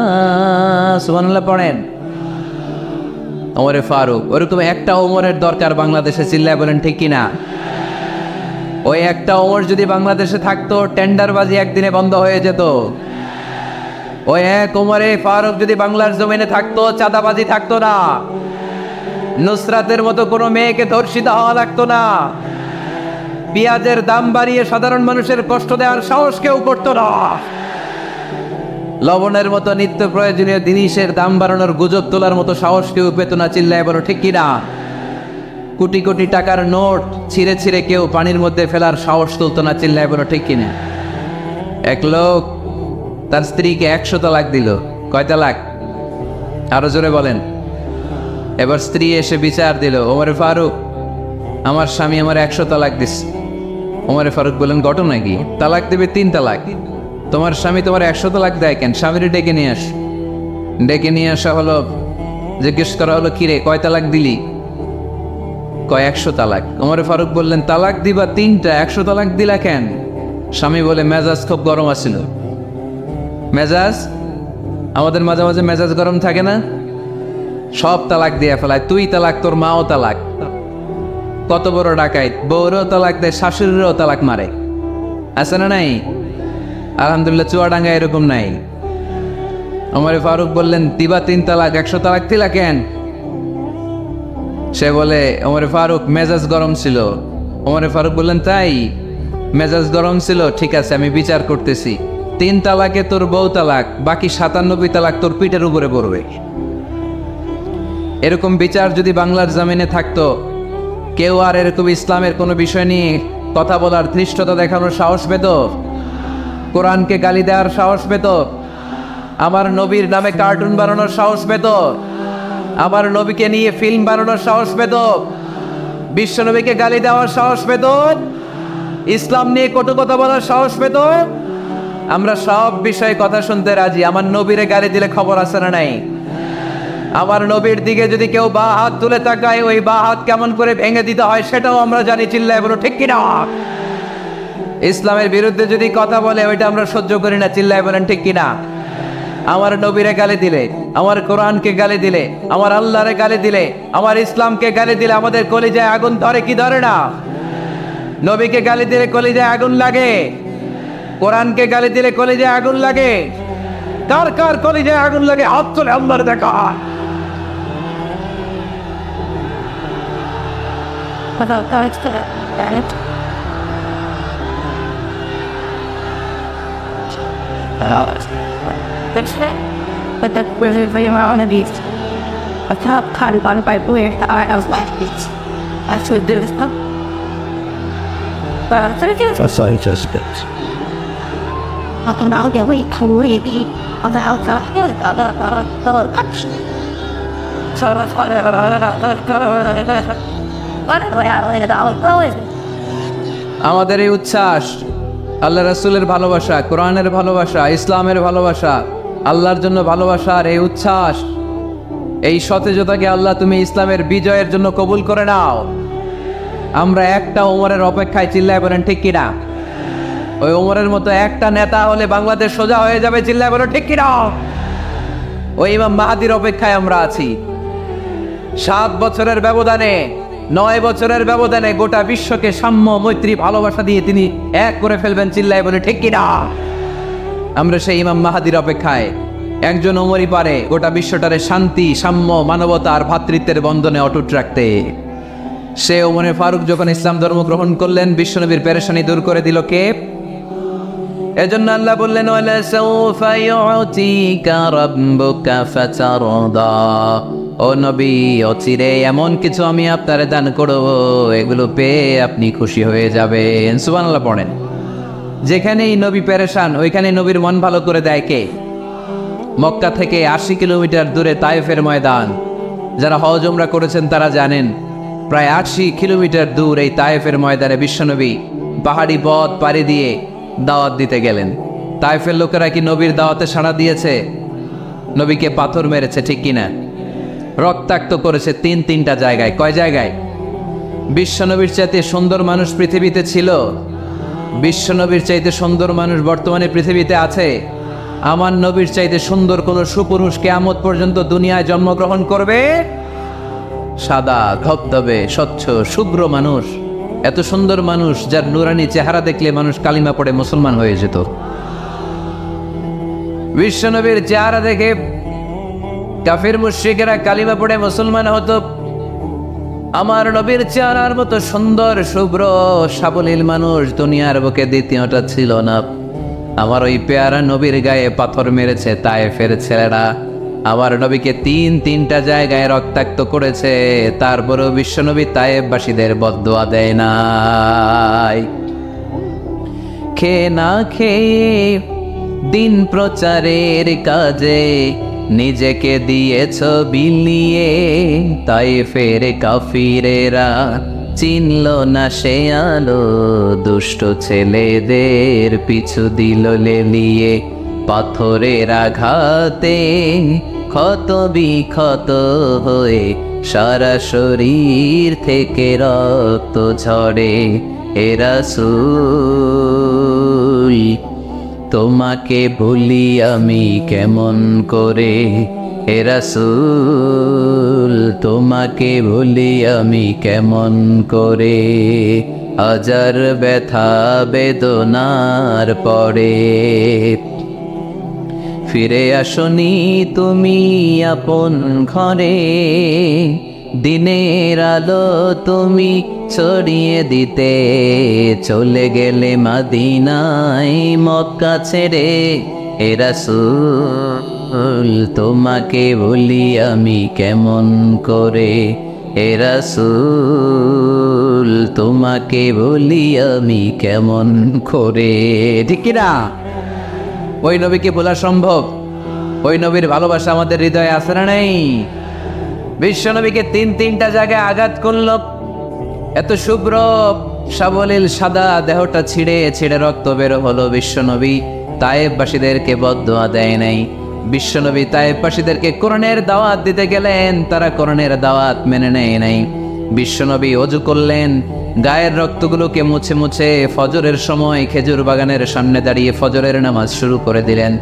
সুবহানাল্লাহ পড়েন। ওমরে ফারুক, ওরকম একটা ওমরের দরকার বাংলাদেশে, চিল্লায় বলেন ঠিক কিনা? ওই একটা ওমর যদি বাংলাদেশে থাকতো টেন্ডারবাজি একদিনে বন্ধ হয়ে যেত। ওই এক ওমরে ফারুক যদি বাংলার জমিনে থাকতো, চাঁদাবাজি থাকতো না, নুসরাতের মতো কোনো মেয়েকে ধর্ষিত হওয়া লাগতো না, পেঁয়াজের দাম বাড়িয়ে সাধারণ মানুষের কষ্ট দেওয়ার সাহস কেউ করতো না, লবণের মতো নিত্য প্রয়োজনীয় জিনিসের দাম বাড়ানোর গুজব তোলার মতো সাহস কেউ পেত না। চিল্লায় বলো ঠিক কিনা? কোটি কোটি টাকার নোট ছিঁড়ে ছিঁড়ে কেউ পানির মধ্যে ফেলার সাহস তুলতো না। চিল্লায় বলো ঠিক কিনা? এক লোক তার স্ত্রীকে 100 তালাক দিল। কয় তালাক? আরো জোরে বলেন। এবার স্ত্রী এসে বিচার দিল, ওমরে ফারুক, আমার স্বামী আমার 100 তালাক দিস। ওমরে ফারুক বললেন, ঘটনা কি? তালাক দেবে 3 তালাক, তোমার স্বামী তোমার 100 তালাক দেয় কেন? স্বামীরে ডেকে নিয়ে আস। ডেকে নিয়ে আসা হলো, জিজ্ঞেস করা হলো, কিরে কয় তালাক দিলি? কয় 100 তালাক। ওমরে ফারুক বললেন, তালাক দিবা 3টা, 100 তালাক দিলা কেন? স্বামী বলে, মেজাজ খুব গরম আছিল। মেজাজ, আমাদের মাঝে মাঝে মেজাজ গরম থাকে না? সব তালাক দিয়ে ফেলায়, তুই তালাক, তোর মাও তালাক। কত বড় ডাকাইত, বউরও তালাক দেয়, শাশুড়িরও তালাক মারে। আছে না নাই? আলহামদুলিল্লাহ চুয়াডাঙ্গা এরকম নাই। ওমরে ফারুক বললেন, দিবা 3 তালাক, 100 তালাক দিলা কেন? সে বলে, ওমরে ফারুক মেজাজ গরম ছিল। ওমরে ফারুক বললেন, তাই? মেজাজ গরম ছিল, ঠিক আছে আমি বিচার করতেছি। 3 তালাকে তোর বউ তালাক, বাকি 97 তালাক তোর পিঠের উপরে পড়বে। এরকম বিচার যদি বাংলার জমিনে থাকতো, কেউ আর এরকম ইসলামের কোনো বিষয় নিয়ে কথা বলার, ধৃষ্টতা দেখানোর সাহস পেত? কোরআনকে গালি দেওয়ার সাহস পেত? আমার নবীর নামে কার্টুন বানানোর সাহস পেত? আমার নবীকে নিয়ে ফিল্ম বানানোর সাহস পেত? বিশ্ব নবীকে গালি দেওয়ার সাহস পেত? ইসলাম নিয়ে কটু কথা বলার সাহস পেত? আমরা সব বিষয়ে কথা শুনতে রাজি। আমার নবীরে গালি দিলে খবর আছে না নাই? আমার নবীর দিকে যদি কেউ বা হাত তুলে তাকায়, ওই বা হাত কেমন করে ভেঙে দিতে হয় সেটাও আমরা জানি। চিল্লায় বলো ঠিক কিনা? ইসলামের বিরুদ্ধে যদি কথা বলে, ওইটা আমরা সহ্য করি না। চিল্লায় বলেন ঠিক কিনা? আমার নবীরে গালি দিলে, আমার কোরআনকে গালি দিলে, আমার আল্লাহরে গালি দিলে, আমার ইসলামকে গালি দিলে আমাদের কলিজায় আগুন ধরে কি ধরে না? নবীকে গালি দিলে কলিজায় আগুন লাগে, কোরআনকে গালি দিলে কলিজায় আগুন লাগে। কার কার কলিজায় আগুন লাগে হাত তুলে আল্লাহর দেখা। Without going to that. That's it. But that's really very well on the beach. A top cut on by where I was like this. I should do this. But I just. That's all he just does. I'll get weak and really on the outside. So that's what আমাদের এই উচ্ছ্বাস, আল্লাহ রাসূলের ভালোবাসা, কোরআনের ভালোবাসা, ইসলামের ভালোবাসা, আল্লাহর জন্য ভালোবাসার এই উচ্ছ্বাস, এই সতেজতাকে আল্লাহ তুমি ইসলামের বিজয়ের জন্য কবুল করে নাও। আমরা একটা ওমরের অপেক্ষায়। চিল্লায় বলেন ঠিক কিনা? ওই ওমরের মতো একটা নেতা হলে বাংলাদেশ সোজা হয়ে যাবে। চিল্লায় বলেন ঠিক কিনা? ওই ইমাম মাহাদির অপেক্ষায় আমরা আছি। 7 বছরের ব্যবধানে, 9 বছরের ব্যবধানে গোটা বিশ্বকে সাম্য, মৈত্রী, ভালোবাসা দিয়ে তিনি এক করে ফেলবেন। চিল্লায় বলে ঠিক কিনা? আমরা সেই ইমাম মাহাদির অপেক্ষায়। একজন ওমরই পারে গোটা বিশ্বটারে শান্তি, সাম্য, মানবতা আর ভ্রাতৃত্বের বন্ধনে অটুট রাখতে। সে ওমরে ফারুক যখন ইসলাম ধর্ম গ্রহণ করলেন, বিশ্বনবীর পেরেশানি দূর করে দিল কে? এজন্য আল্লাহ বললেন, ওয়ালা সাউফা ইউতিকা রাব্বুকা ফাতারদা। ও নবী, অচিরে এমন কিছু আমি আপনারে দান করব, এগুলো পেয়ে আপনি খুশি হয়ে যাবেন। সুবহানাল্লাহ পড়েন। যেখানেই নবী পেরেশান, ওইখানে নবীর মন ভালো করে দেয় কে? মক্কা থেকে 80 কিলোমিটার দূরে তায়েফের ময়দান। যারা হজ উমরা করেছেন তারা জানেন, প্রায় 80 কিলোমিটার দূর এই তায়েফের ময়দানে বিশ্বনবী পাহাড়ি পথ পাড়ি দিয়ে দাওয়াত দিতে গেলেন। তায়েফের লোকেরা কি নবীর দাওয়াতে সাড়া দিয়েছে? নবীকে পাথর মেরেছে, ঠিক কিনা? রক্তাক্ত করেছে 3টা জায়গায়। কয় জায়গায়? বিশ্বনবীর চাইতে সুন্দর মানুষ পৃথিবীতে ছিল? বিশ্বনবীর চাইতে সুন্দর মানুষ বর্তমানে পৃথিবীতে আছে? আমার নবীর চাইতে সুন্দর কোন সুপুরুষ কিয়ামত পর্যন্ত দুনিয়ায় জন্মগ্রহণ করবে? সাদা ধবধবে স্বচ্ছ শুভ্র মানুষ, এত সুন্দর মানুষ যার নুরানি চেহারা দেখলে মানুষ কালিমা পড়ে মুসলমান হয়ে যেত। বিশ্বনবীর চেহারা দেখে কাফির মুশরিকেরা কালিমা পড়ে মুসলমান হতো। আমার নবীর চেহারার মতো সুন্দর শুভ্র সাবলীল মানুষ দুনিয়ার বুকে দ্বিতীয়টা ছিল না। আমার ওই পেয়ারা নবীর গায়ে পাথর মেরেছে তায়েফের ছেলেরা। আমার নবীকে তিনটা জায়গায় রক্তাক্ত করেছে, তারপরেও বিশ্বনবী তায়েফবাসীদের বদদুয়া দেয় নাই। খেয়ে না খেয়ে দিন প্রচারের কাজে নিজেকে দিয়েছ বিলিয়ে, তায়েফের কাফিরেরা চিনল না সে আলো, দুষ্ট ছেলেদের পিছু দিল লেলিয়ে। পাথরের আঘাতে ক্ষত বিক্ষত হয়ে সারা শরীর থেকে রক্ত ঝরে। হে রাসূল তোমাকে ভুলি আমি কেমন করে, হে রাসূল তোমাকে ভুলি আমি কেমন করে। হাজার ব্যথা বেদনার পরে ফিরে আসনি তুমি আপন ঘরে, দিনের আলো তুমি ছড়িয়ে দিতে চলে গেলে মদিনায় মক্কা ছেড়ে। হে রাসূল তোমাকে বলি আমি কেমন করে, হে রাসূল তোমাকে বলি আমি কেমন করে। ঠিক কি না? ওই নবীকে বলা সম্ভব? ওই নবীর ভালোবাসা আমাদের হৃদয়ে আছে না নেই? বিশ্বনবীকে তিনটা জায়গায় আঘাত করলো। এত শুভ্র সাবলীল সাদা দেহটা ছিঁড়ে ছিঁড়ে রক্ত বের হলো। বিশ্বনবী তায়েফবাসীদেরকে বদদুয়া দেয় নাই। বিশ্বনবী তায়েফবাসীদেরকে কোরআনের দাওয়াত দিতে গেলেন, তারা কোরআনের দাওয়াত মেনে নেয় নাই। বিশ্বনবী ওযু করলেন, গায়ের রক্তগুলোকে মুছে মুছে ফজরের সময় খেজুর বাগানের সামনে দাঁড়িয়ে ফজরের নামাজ শুরু করে দিলেন।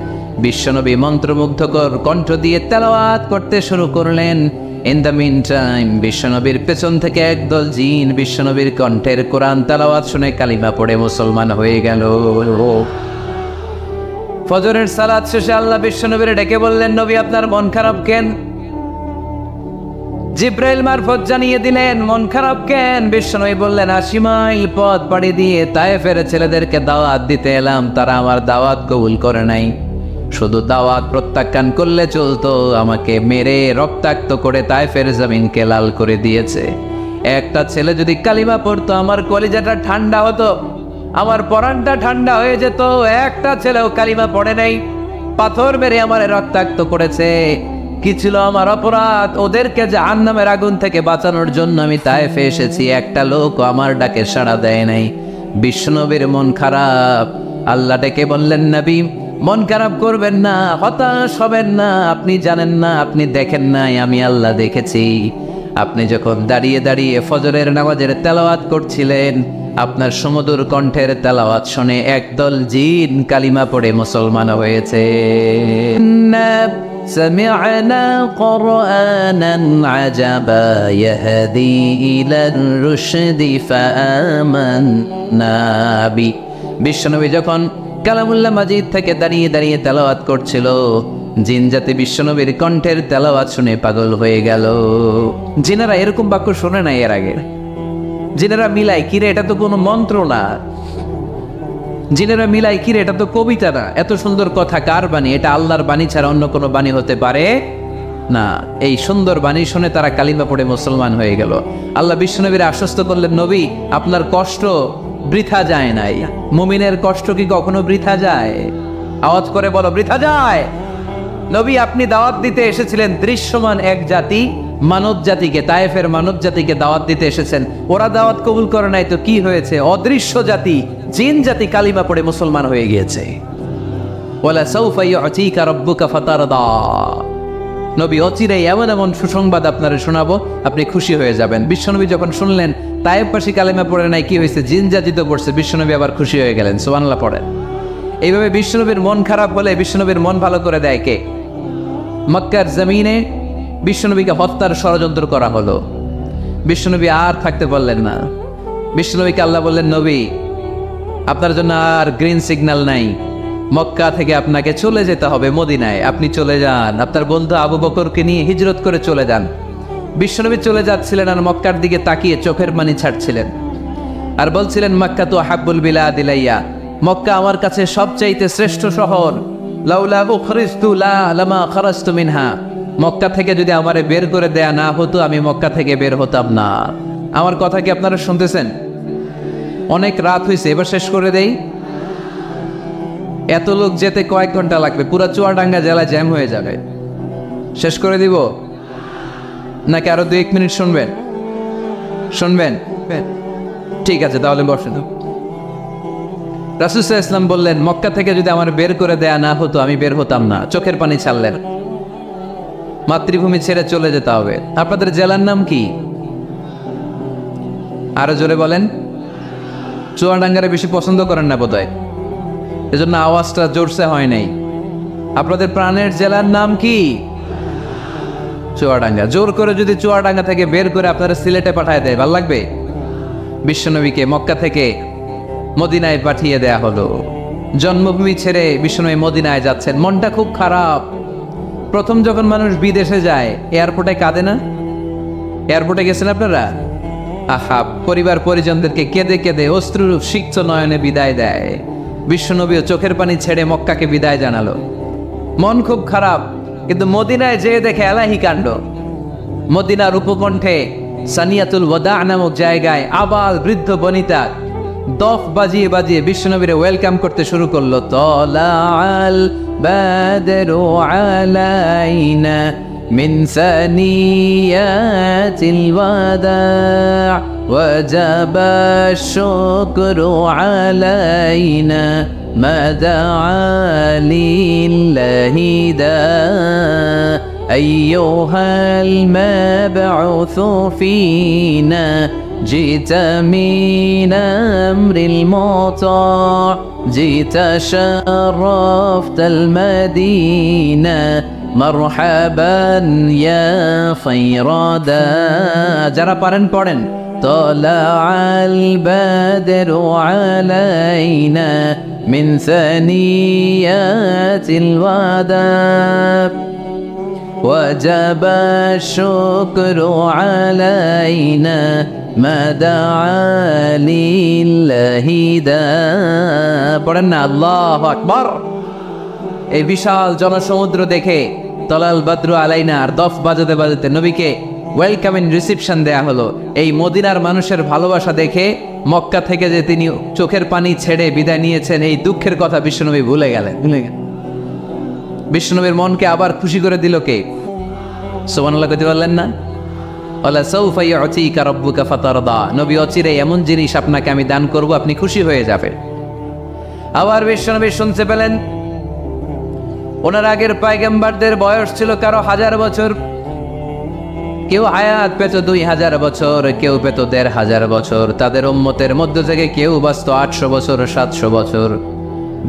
বিশ্বনবী মন্ত্রমুগ্ধকর কণ্ঠ দিয়ে তেলাওয়াত করতে শুরু করলেন। ইন দ্য মিন টাইম বিশ্বনবীর পেছন থেকে একদল জিন বিশ্বনবীর কণ্ঠের কোরআন তেলাওয়াত শুনে কালিমা পড়ে মুসলমান হয়ে গেল। ফজরের সালাত শেষে আল্লাহ বিশ্বনবীর ডেকে বললেন, নবী আপনার মন খারাপ কেন? জিব্রাইল মারফত জানিয়ে দিলেন মন খারাপ কেন? বিশ্বনবী বললেন, 80 মাইল পথ পাড়ি দিয়ে তায়েফের ছেলেদেরকে দাওয়াত দিতে এলাম, তারা আমার দাওয়াত কবুল করে নাই। শুধু দাওয়াত প্রত্যাখ্যান করলে চলতো, আমাকে মেরে রক্তাক্ত করে তায়েফের জমিনকে লাল করে দিয়েছে। একটা ছেলে যদি কালিমা পড়তো আমার কলিজাটা ঠান্ডা হতো, আমার পরানটা ঠান্ডা হয়ে যেত। একটা ছেলেও কালিমা পড়ে নাই, পাথর মেরে আমার রক্তাক্ত করেছে। কি ছিল আমার অপরাধ? ওদেরকে জাহান্নামের আগুন থেকে বাঁচানোর জন্য আমি তায়েফে এসেছি, একটা লোক আমার ডাকে সাড়া দেয় নাই। বিশ্বনবীর মন খারাপ। আল্লাহ ডেকে বললেন, নবী মন খারাপ করবেন না, হতাশ হবেন না। আপনি জানেন না, আপনি দেখেন নাই, আমি আল্লাহ দেখেছি। আপনি যখন দাঁড়িয়ে দাঁড়িয়ে ফজরের নামাজের তেলাওয়াত করছিলেন, আপনার সুমধুর কণ্ঠের তেলাওয়াত শুনে একদল জিন কালিমা পড়ে মুসলমান হয়েছে। سمعنا قرآنا عجبا يهدي إلى الرشد فآمنا به। বিশ্বনবী যখন কালামুল্লাহ মাজিদ থেকে দাঁড়িয়ে দাঁড়িয়ে তেলাওয়াত করছিল, জিন জাতি বিশ্বনবীর কণ্ঠের তেলাওয়াত শুনে পাগল হয়ে গেল। জিনেরা এরকম বাক্য শোনে নাই এর আগে। জিনেরা মিলাই, কিরে এটা তো কোনো মন্ত্র না। জিনেরা মিলাই, কিরে এটা তো কবিতা না। এত সুন্দর কথা কার বাণী? এটা আল্লাহর বাণী ছাড়া অন্য কোনো বাণী হতে পারে না। এই সুন্দর বাণী শুনে তারা কালিমা পড়ে মুসলমান হয়ে গেল। আল্লাহ বিশ্বনবীর আশ্বস্ত করলেন, নবী আপনার কষ্ট বৃথা যায় নাই। মুমিনের কষ্ট কি কখনো বৃথা যায়? আওয়াজ করে বলো, বৃথা যায়? নবী আপনি দাওয়াত দিতে এসেছিলেন দৃশ্যমান এক জাতি, মানব জাতিকে, তায়েফের মানব জাতিকে দাওয়াত দিতে এসেছেন। ওরা দাওয়াত কবুল করে নাই তো কি হয়েছে? অদৃশ্য জাতি, জিন জাতি কালিমা পড়ে মুসলমান হয়ে গিয়েছে। ওয়ালা সাউফা ইউতিকা রাব্বুকা ফাতারদা। নবী অচিরেই এমন এমন সুসংবাদ আপনারে শোনাবো, আপনি খুশি হয়ে যাবেন। বিশ্বনবী যখন শুনলেন তায়েফবাসী কালিমা পড়ে নাই, কি হয়েছে? জিন জাতি তো পড়ছে। বিশ্বনবী আবার খুশি হয়ে গেলেন। সুবহানাল্লাহ পড়েন। এইভাবে বিশ্বনবীর মন খারাপ হলে বিশ্বনবীর মন ভালো করে দেয় কে? মক্কার জমিনে বিশ্বনবীকে হত্যার ষড়যন্ত্র করা হলো। বিশ্বনবী আর থাকতে পারলেন না। বিশ্বনবীকে আল্লাহ বললেন, নবী আপনার জন্য আর গ্রিন সিগন্যাল নাই, মক্কা থেকে আপনাকে চলে যেতে হবে মদিনায়, আপনি চলে যান, আপনার বন্ধু আবু বকরকে নিয়ে হিজরত করে চলে যান। বিশ্বনবী চলে যাচ্ছিলেন আর মক্কার দিকে তাকিয়ে চোখের পানি ছাড়ছিলেন আর বলছিলেন, মক্কা তো হাব্বুল বিলাদ ইলাইয়া, মক্কা আমার কাছে সবচাইতে শ্রেষ্ঠ শহর। লাউলা উখরিজতু লা লামা খারাজতু মিনহা, মক্কা থেকে যদি আমারে বের করে দেয়া না হতো আমি মক্কা থেকে বের হতাম না। আমার কথা কি আপনারা শুনতেছেন? অনেক রাত হয়েছে, এবার শেষ করে দেই। এত লোক যেতে কয়েক ঘন্টা লাগবে, পুরো চুয়াডাঙ্গা জেলা জ্যাম হয়ে যাবে। শেষ করে দিব নাকি আরো 2-1 মিনিট শুনবেন? শুনবেন? ঠিক আছে, তাহলে বসেন। রাসূল সাল্লাল্লাহু আলাইহি ওয়াসাল্লাম বললেন, মক্কা থেকে যদি আমার বের করে দেয়া না হতো আমি বের হতাম না। চোখের পানি ছাড়লেন। মাতৃভূমি ছেড়ে চলে যেতে হবে। আপনাদের জেলার নাম কি? আরো জোরে বলেন। চুয়াডাঙ্গারে বেশি পছন্দ করেন না বোধহয়, এজন্য আওয়াজটা জোরসে হয় নাই। আপনাদের প্রাণের জেলার নাম কি? চুয়াডাঙ্গা। জোর করে যদি চুয়াডাঙ্গা থেকে বের করে আপনারা সিলেটে পাঠায় দেয়, ভালো লাগবে? বিশ্বনবীকে মক্কা থেকে মদিনায় পাঠিয়ে দেয়া হলো। জন্মভূমি ছেড়ে বিশ্বনবী মদিনায় যাচ্ছেন, মনটা খুব খারাপ। প্রথম যখন মানুষ বিদেশে যায় এয়ারপোর্টে কাঁদে না? এয়ারপোর্টে গেছেন আপনারা? আহা, পরিবার পরিজনদেরকে কেঁদে কেঁদে অশ্রুরূপ সিক্ত নয়নে বিদায় দেয়। বিশ্বনবীও চোখের পানি ছেড়ে মক্কাকে বিদায় জানালো। মন খুব খারাপ, কিন্তু মদিনায় যেয়ে দেখে এলাহি কাণ্ড। মদিনার উপকণ্ঠে সানিয়াতুল ওয়াদা নামক জায়গায় আবাল বৃদ্ধ বনিতা দফ বাজিয়ে বাজিয়ে বিশ্বনবীরে ওয়েলকাম করতে শুরু করলো। তলাআল বাদরু আলাইনা মিন সানিয়াতিল ওয়াদা ওয়াজাবা শুকরু আলাইনা মা দাআ লিল্লাহি দা আইয়ুহাল মাবউসু ফীনা جئت من أمر المطاع جئت شرفت المدينة مرحبا يا خير داع যারা পারেন পড়েন। طلع البدر علينا من ثنيات الوداع وجب الشكر علينا ما دعا لله داع। পড়েন না আল্লাহু আকবার। এই বিশাল জনসমুদ্র দেখে তলাল বাদরু আলাইনা আর দফ বাজাতে বাজাতে নবীকে ওয়েলকাম এন্ড রিসেপশন দেয়া হলো। এই মদিনার মানুষের ভালোবাসা দেখে মক্কা থেকে যে তিনি চোখের পানি ছেড়ে বিদায় নিয়েছেন, এই দুঃখের কথা বিশ্বনবী ভুলে গেলেন। বিশ্বনবীর মনকে আবার খুশি করে দিল কে? সুবহানাল্লাহ কইতে পারলেন না? ওয়ালা সাউফা ইউতিকা রাব্বুকা ফাতারদা, নবী অচিরে এমন জিনিস আপনাকে আমি দান করব, আপনি খুশি হয়ে যাবেন। আবার বিশ্বনবী শুনতে পেলেন ওনার আগের পয়গম্বরদের বয়স ছিল কারো 1000 বছর, কেউ হায়াত পেত 2000 বছর, কেউ পেত 1500 বছর। তাদের উম্মতের মধ্য থেকে কেউ বাঁচত 800 বছর, 700 বছর।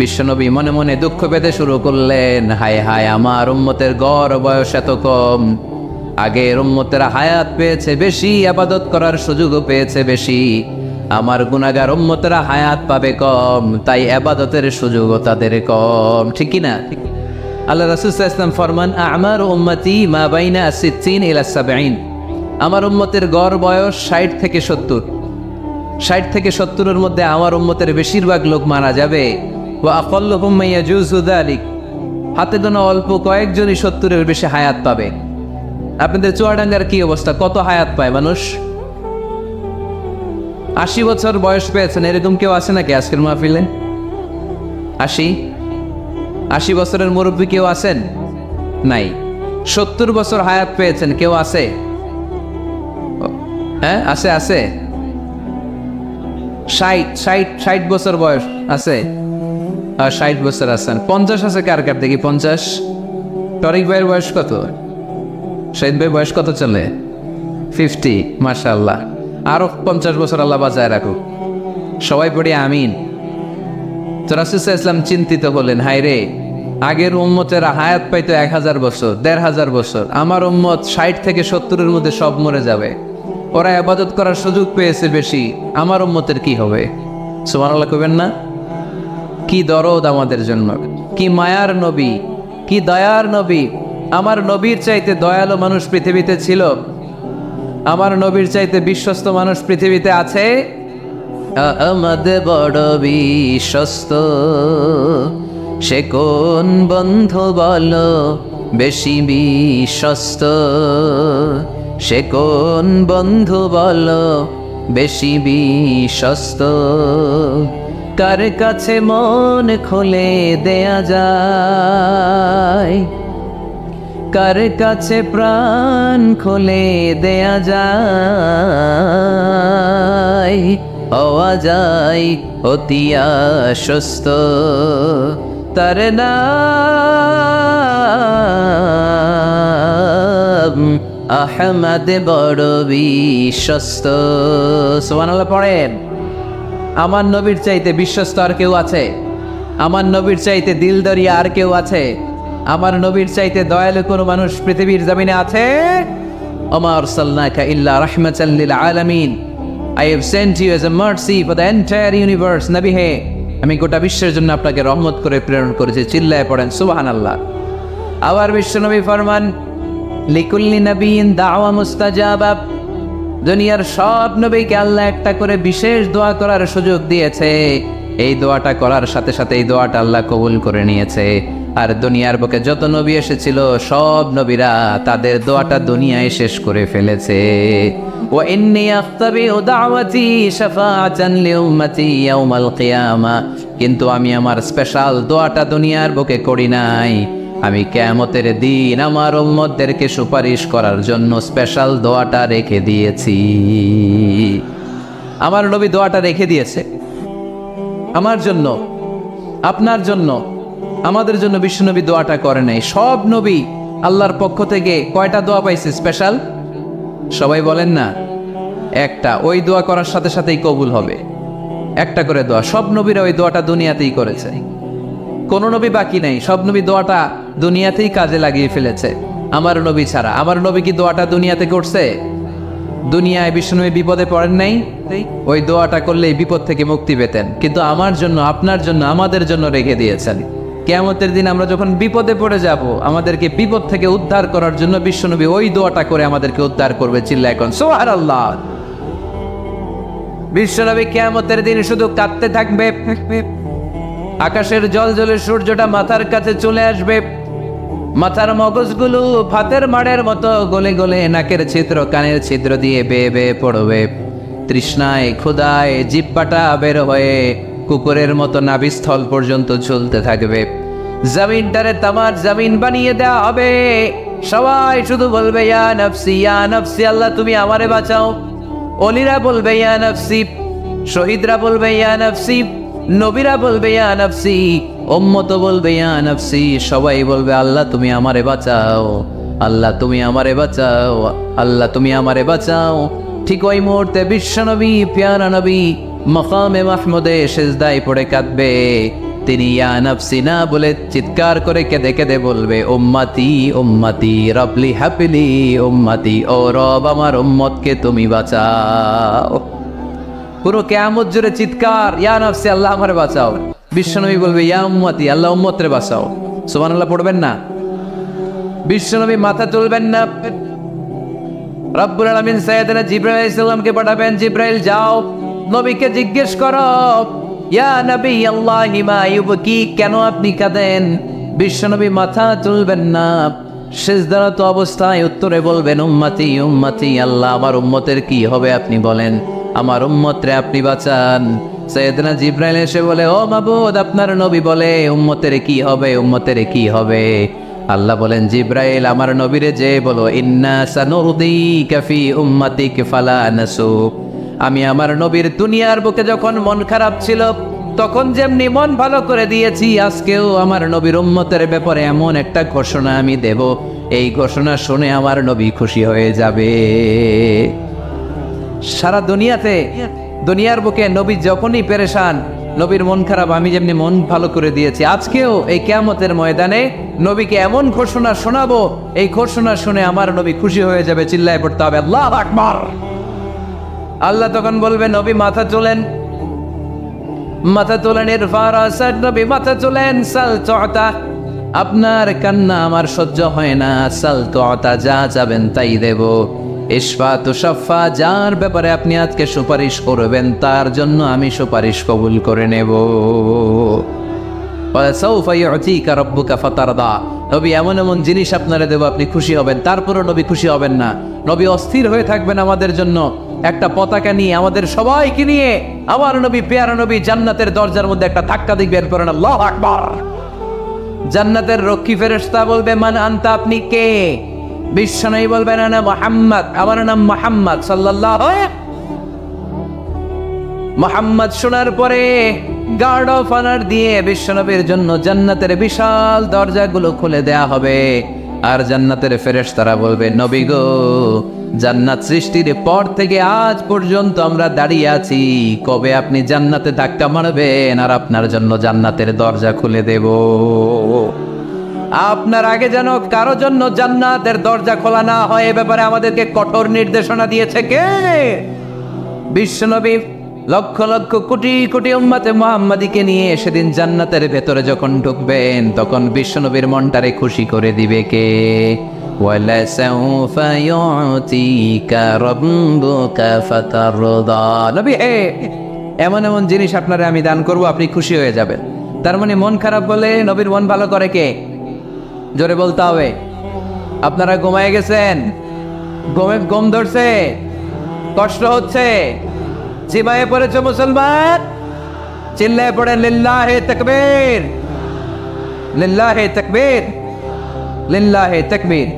বিশ্বনবী মনে মনে দুঃখ পেতে শুরু করলেন, হায় হায়, আমার উম্মতের গড় বয়স এত কম। আগের উম্মতেরা হায়াত পেয়েছে বেশি, ইবাদত করার সুযোগও পেয়েছে বেশি। আমার গুনাহগার উম্মতেরা হায়াত পাবে কম, তাই ইবাদতের সুযোগও তাদের কম। ঠিক কি না? আল্লাহ রাসূল সাল্লাল্লাহু আলাইহি ওয়াসাল্লাম ফরমান, আমারু উম্মতি মা বাইনা 60 ইলা 70। আমার উম্মতের গড় বয়স 60 থেকে 70। 60 থেকে 70-এর মধ্যে আমার উম্মতের বেশিরভাগ লোক মারা যাবে। ওয়া আকাল্লুহুম মান ইয়াজুযু যালিক, হাতে গোনা অল্প কয়েকজনই 70-এর বেশি হায়াত পাবে। আপনাদের চুয়াডাঙ্গার কি অবস্থা? কত হায়াত পায় মানুষ? 80 বছর বয়স পেয়েছেন এরকম কেউ আছে নাকি আজকের মাহফিলে? 80 বছরের মুরব্বী কেউ আছেন? নাই। 70 বছর হায়াত পেয়েছেন কেউ আছে? হ্যাঁ, আছে। 60 বছর বয়স আছে? 60 বছর আছেন। 50 আছে কার কার দেখি? 50। তরিক ভাইয়ের বয়স কত? শহীদ ভাই বয়স কত চলে? 50। মাশাআল্লাহ, আরো 50 বছর আল্লাহ বাঁচায় রাখুক। সবাই পড়ি আমিন। তো রাসূল সাল্লাল্লাহু আলাইহি ওয়াসাল্লাম চিন্তিত হলেন, হায় রে, আগের উম্মতেরা হায়াত পাইতো 1000 বছর, 1500 বছর। আমার উম্মত 60 থেকে 70-এর মধ্যে সব মরে যাবে। ওরা ইবাদত করার সুযোগ পেয়েছে বেশি, আমার উম্মতের কি হবে? সুবহানাল্লাহ কইবেন না? কি দরদ আমাদের জন্য, কি মায়ার নবী, কি দয়ার নবী। আমার নবীর চাইতে দয়ালু মানুষ পৃথিবীতে ছিল? আমার নবীর চাইতে বিশ্বস্ত মানুষ পৃথিবীতে আছে? আমাদের বড় বিশ্বস্ত, সে কোন বন্ধু বলো বেশি বিশ্বস্ত, সে কোন বন্ধু বলো বেশি বিশ্বস্ত, কার কাছে মন খুলে দেয়া যায়, কার কাছে প্রাণ খুলে দেয়া যায়, হওয়া যায় অতি আশ্বস্ত, তার নাম আহমদ বড় বিশ্বস্ত। সুবহানাল্লাহ পড়েন। আমার নবীর চাইতে বিশ্বস্ত আর কেউ আছে? আমার নবীর চাইতে দিলদরিয়া আর কেউ আছে? আমার নবীর চাইতে দয়ালু কোনো মানুষ পৃথিবীর জমিনে আছে? ওমা আরসালনাকা ইল্লা রাহমাতাল লিল আলামিন, I have sent you as a mercy for the entire universe. নবী হে, আমি গোটা বিশ্বের জন্য আপনাকে রহমত করে প্রেরণ করেছি। চিল্লায় পড়েন সুবহানাল্লাহ। আবার বিশ্বনবী ফরমান, লিকুল্লি নবিয়্যিন দাওয়া মুস্তাজাবা। দুনিয়ার সব নবীকে আল্লাহ একটা করে বিশেষ দোয়া করার সুযোগ দিয়েছে। এই দোয়াটা করার সাথে সাথে এই দোয়াটা আল্লাহ কবুল করে নিয়েছে। আর দুনিয়ার বুকে যত নবী এসেছিল সব নবীরা তাদের দোয়াটা দুনিয়ায় শেষ করে ফেলেছে। ওয়া ইন্নী আখতাবিউ দাওয়াতি শাফাআতান লিউম্মতি ইয়াউমাল কিয়ামা, কিন্তু আমি আমার স্পেশাল দোয়াটা দুনিয়ার বুকে করি নাই। আমি কিয়ামতের দিন আমার উম্মতদেরকে সুপারিশ করার জন্য স্পেশাল দোয়াটা রেখে দিয়েছি। আমার নবী দোয়াটা রেখে দিয়েছে আমার জন্য, আপনার জন্য, আমাদের জন্য। বিশ্বনবী দোয়াটা করে নাই। সব নবী আল্লাহর পক্ষ থেকে কয়টা দোয়া পাইছে স্পেশাল? সবাই বলেন না? একটা। ওই দোয়া করার সাথে সাথেই কবুল হবে। একটা করে দোয়া। সব নবীরা ওই দোয়াটা দুনিয়াতেই করেছে, কোন নবী বাকি নেই। সব নবী দোয়াটা দুনিয়াতেই কাজে লাগিয়ে ফেলেছে, আমার নবী ছাড়া। আমার নবী কি দোয়াটা দুনিয়াতে করছে? দুনিয়ায় বিশ্বনবী বিপদে পড়েন নাই? ওই দোয়াটা করলেই বিপদ থেকে মুক্তি পেতেন। কিন্তু আমার জন্য, আপনার জন্য, আমাদের জন্য রেখে দিয়েছেন। কিয়ামতের দিন আমরা যখন বিপদে পড়ে যাব, আমাদেরকে বিপদ থেকে উদ্ধার করার জন্য বিশ্বনবী ওই দোয়াটা করে আমাদেরকে উদ্ধার করবে। চিল্লায় এখন সুবহানাল্লাহ। বিশ্বনবী কিয়ামতের দিন শুধু কাঁদতে থাকবে। আকাশের জল জ্বলে সূর্যটা মাথার কাছে চলে আসবে, মাথার মগজগুলো ভাতের মাড়ের মতো গলে গলে নাকের ছিদ্র কানের ছিদ্র দিয়ে বেয়ে বেয়ে পড়বে। তৃষ্ণায় ক্ষুধায় জিহ্বাটা বের হয়ে কুকুরের মতো নাভিস্থল পর্যন্ত ঝুলতে থাকবে। জমিনটারে তামার জমিন বানিয়ে দেওয়া হবে। সবাই শুধু বলবে ইয়া নফসি ইয়া নফসি, আল্লাহ তুমি আমারে বাঁচাও। অলিরা বলবে ইয়া নফসি, শহীদরা বলবে ইয়া নফসি, নবীরা বলবে ইয়া নফসি, উম্মত বলবে ইয়া নফসি। সবাই বলবে আল্লাহ তুমি আমারে বাঁচাও, আল্লাহ তুমি আমারে বাঁচাও, আল্লাহ তুমি আমারে বাঁচাও। ঠিক ওই মুহূর্তে বিশ্বনবী প্যারা নবী মাকামে মাহমুদে সিজদায় পড়ে কাঁদবে। তিনি ইয়া নফসি না বলে চিৎকার করে কেঁদে কেঁদে বলবে উম্মতি উম্মতি রবলি হ্যাপিলি উম্মতি, ও রব আমার উম্মতকে তুমি বাঁচাও। পুরো কিয়ামত জুড়ে চিৎকার ইয়া নফসি, আল্লাহ আমারে বাঁচাও। বিশ্বনবী বলবে ইয়া উম্মতি, আল্লাহ উম্মতরে বাঁচাও। সুবহানাল্লাহ পড়বেন না? বিশ্বনবী মাথা তুলবেন না। রব্বুল আলামিন সাইয়েদনা জিবরাইল আলাইহিস সালামকে পাঠাবেন, জিবরাইল যাও নবীকে জিজ্ঞেস করো ইয়া নবী আল্লাহি মা ইউবকি, কেন আপনি কাঁদেন? বিশ্বনবী মাথা তুলবেন না, সিজদারত অবস্থায় উত্তরে বলবেন উম্মতি উম্মতি, আল্লাহ আমার উম্মতের কি হবে আপনি বলেন, আমার উম্মতরে আপনি বাঁচান। সাইয়েদনা জিবরাইল এসে বলে ও মাবুদ, আপনার নবী বলে উম্মতের কি হবে, উম্মতের কি হবে? আল্লাহ বলেন জিবরাইল আমার নবীরে যে বলো ইন্না সানুরদিকা ফি উম্মাতিক ফালা নাসুক। আমি আমার নবীর দুনিয়ার বুকে যখন মন খারাপ ছিল তখন যেমনি মন ভালো করে দিয়েছি, আজকেও আমার নবীর উম্মতের ব্যাপারে এমন একটা ঘোষণা আমি দেব, এই ঘোষণা শুনে আমার নবী খুশি হয়ে যাবে। সারা দুনিয়াতে, দুনিয়ার বুকে নবী যখনই পেরেশান, নবীর মন খারাপ, আমি যেমনি মন ভালো করে দিয়েছি, আজকেও এই কিয়ামতের ময়দানে নবীকে এমন ঘোষণা শোনাবো, এই ঘোষণা শুনে আমার নবী খুশি হয়ে যাবে। চিল্লায় পড়তে হবে আল্লাহু আকবার। আল্লাহ তখন বলবে নবী মাথা তোলেন। মাথা তোলেন, ইরফা রাসাক, নবী মাথা তোলেন, সাল তুতা, আপনার কান্না আমার সহ্য হয় না, সাল তুতা, যা চাবেন তাই দেব। ইশফা তুশাফা, যার ব্যাপারে আপনি আজকে সুপারিশ করবেন তার জন্য আমি সুপারিশ কবুল করে নেব। সাউফা ইউতিকা রাব্বুকা ফাতারদা, নবী এমন এমন জিনিস আপনারা দেব আপনি খুশি হবেন। তারপরও নবী খুশি হবেন না, নবী অস্থির হয়ে থাকবেন আমাদের জন্য একটা পতাকা নিয়ে, আমাদের সবাইকে নিয়ে আমার নবী, পেয়ারা নবী জান্নাতের দরজার মধ্যে একটা ধাক্কা দিবেন, করেন আল্লাহু আকবার। জান্নাতের রক্ষী ফেরেশতা বলবে, মান আনতা, আপনি কে? বিশ্বনবী বলবেন, আনা মুহাম্মদ, আমার নাম মুহাম্মদ সাল্লাল্লাহু মুহাম্মদ। শোনার পরে গার্ড অফ অনার দিয়ে বিশ্বনবীর জন্য জান্নাতের বিশাল দরজাগুলো খুলে দেয়া হবে। আর জান্নাতের ফেরেশতারা বলবে, নবী গো, জান্নাত সৃষ্টির পর থেকে আজ পর্যন্ত আমরা দাঁড়িয়ে আছি, কবে আপনি জান্নাতে ধাক্কা মারবেন আর আপনার জন্য জান্নাতের দরজা খুলে দেব। আপনার আগে যেন কারো জন্য জান্নাতের দরজা খোলা না হয়, এ ব্যাপারে আমাদেরকে কঠোর নির্দেশনা দিয়েছে কে? বিশ্বনবী লক্ষ লক্ষ কোটি কোটি উম্মতে মুহাম্মাদীকে নিয়ে সেদিন জান্নাতের ভেতরে যখন ঢুকবেন, তখন বিশ্বনবীর মনটারে খুশি করে দিবে কে? ওয়ালা সাউফা ইউতিকা রাব্বুকা ফাতারদা, নবী হে, এমন এমন জিনিস আপনারে আমি দান করব, আপনি খুশি হয়ে যাবেন। তার মানে মন খারাপ বলে নবীর মন ভালো করে কে? জোরে বলতে হবে। আপনারা ঘুমায় গেছেন, ঘুম ধরছে, কষ্ট হচ্ছে, চিবায়ে পড়েছে মুসলমান, চিল্লায় পড়েন লিল্লাহে তাকবীর, লিল্লাহে তাকবীর, লিল্লাহে তাকবীর।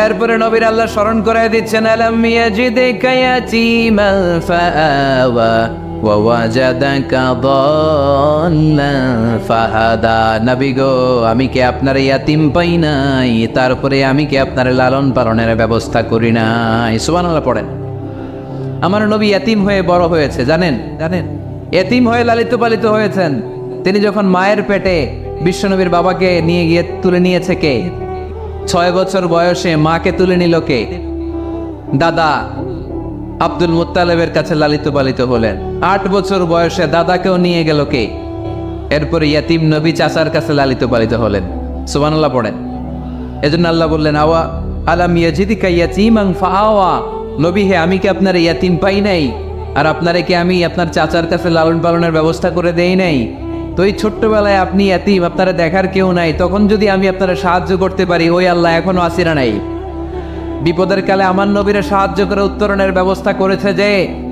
এরপরে নবীর আল্লাহ স্মরণ করে দিচ্ছেন, আলাম ইয়াজিদিকা ইয়াতীমান ফাআওয়া ওয়া ওয়াজাদাকা দাল্লান ফাহাদা, নবী গো, আমি কি আপনার ইয়াতিম পাই নাই, তারপরে আমি কি আপনার লালন পালনের ব্যবস্থা করি নাই? সুবহানাল্লাহ পড়েন। আমার নবী এতিম হয়ে বড় হয়েছে, জানেন? এতিম হয়ে লালিত পালিত হয়েছেন। তিনি যখন মায়ের পেটে বিশ্বনবীর বাবাকে নিয়ে গিয়ে তুলে নিয়েছে কে? 6 বছর বয়সে মাকে তুলে নিল কে? দাদা আব্দুল মুত্তালিবের কাছে লালিত পালিত হলেন। 8 বছর বয়সে দাদাকেও নিয়ে গেল কে? এরপরে ইয়াতিম নবী চাচার কাছে লালিত পালিত হলেন। সুবহানাল্লাহ পড়েন। এজন্য আল্লাহ বললেন, আওয়া আলাম ইয়াজিদিকা ইয়াতীমান ফাআওয়া, নবী হে, আমি কি আপনার ইয়াতিম পাই নাই আর আপনারে কি আমি আপনার চাচার কাছে লালন পালনের ব্যবস্থা করে দেই নাই? তো এই ছোট্টবেলায় আপনি ইয়াতিম, আপনারা দেখার কেউ নাই, তখন যদি আমি আপনারা সাহায্য করতে পারি, ওই আল্লাহ এখনো আসিরা নাই? বিপদের কালে আমার নবীরে সাহায্য করে উত্তরণের ব্যবস্থা করেছে যে,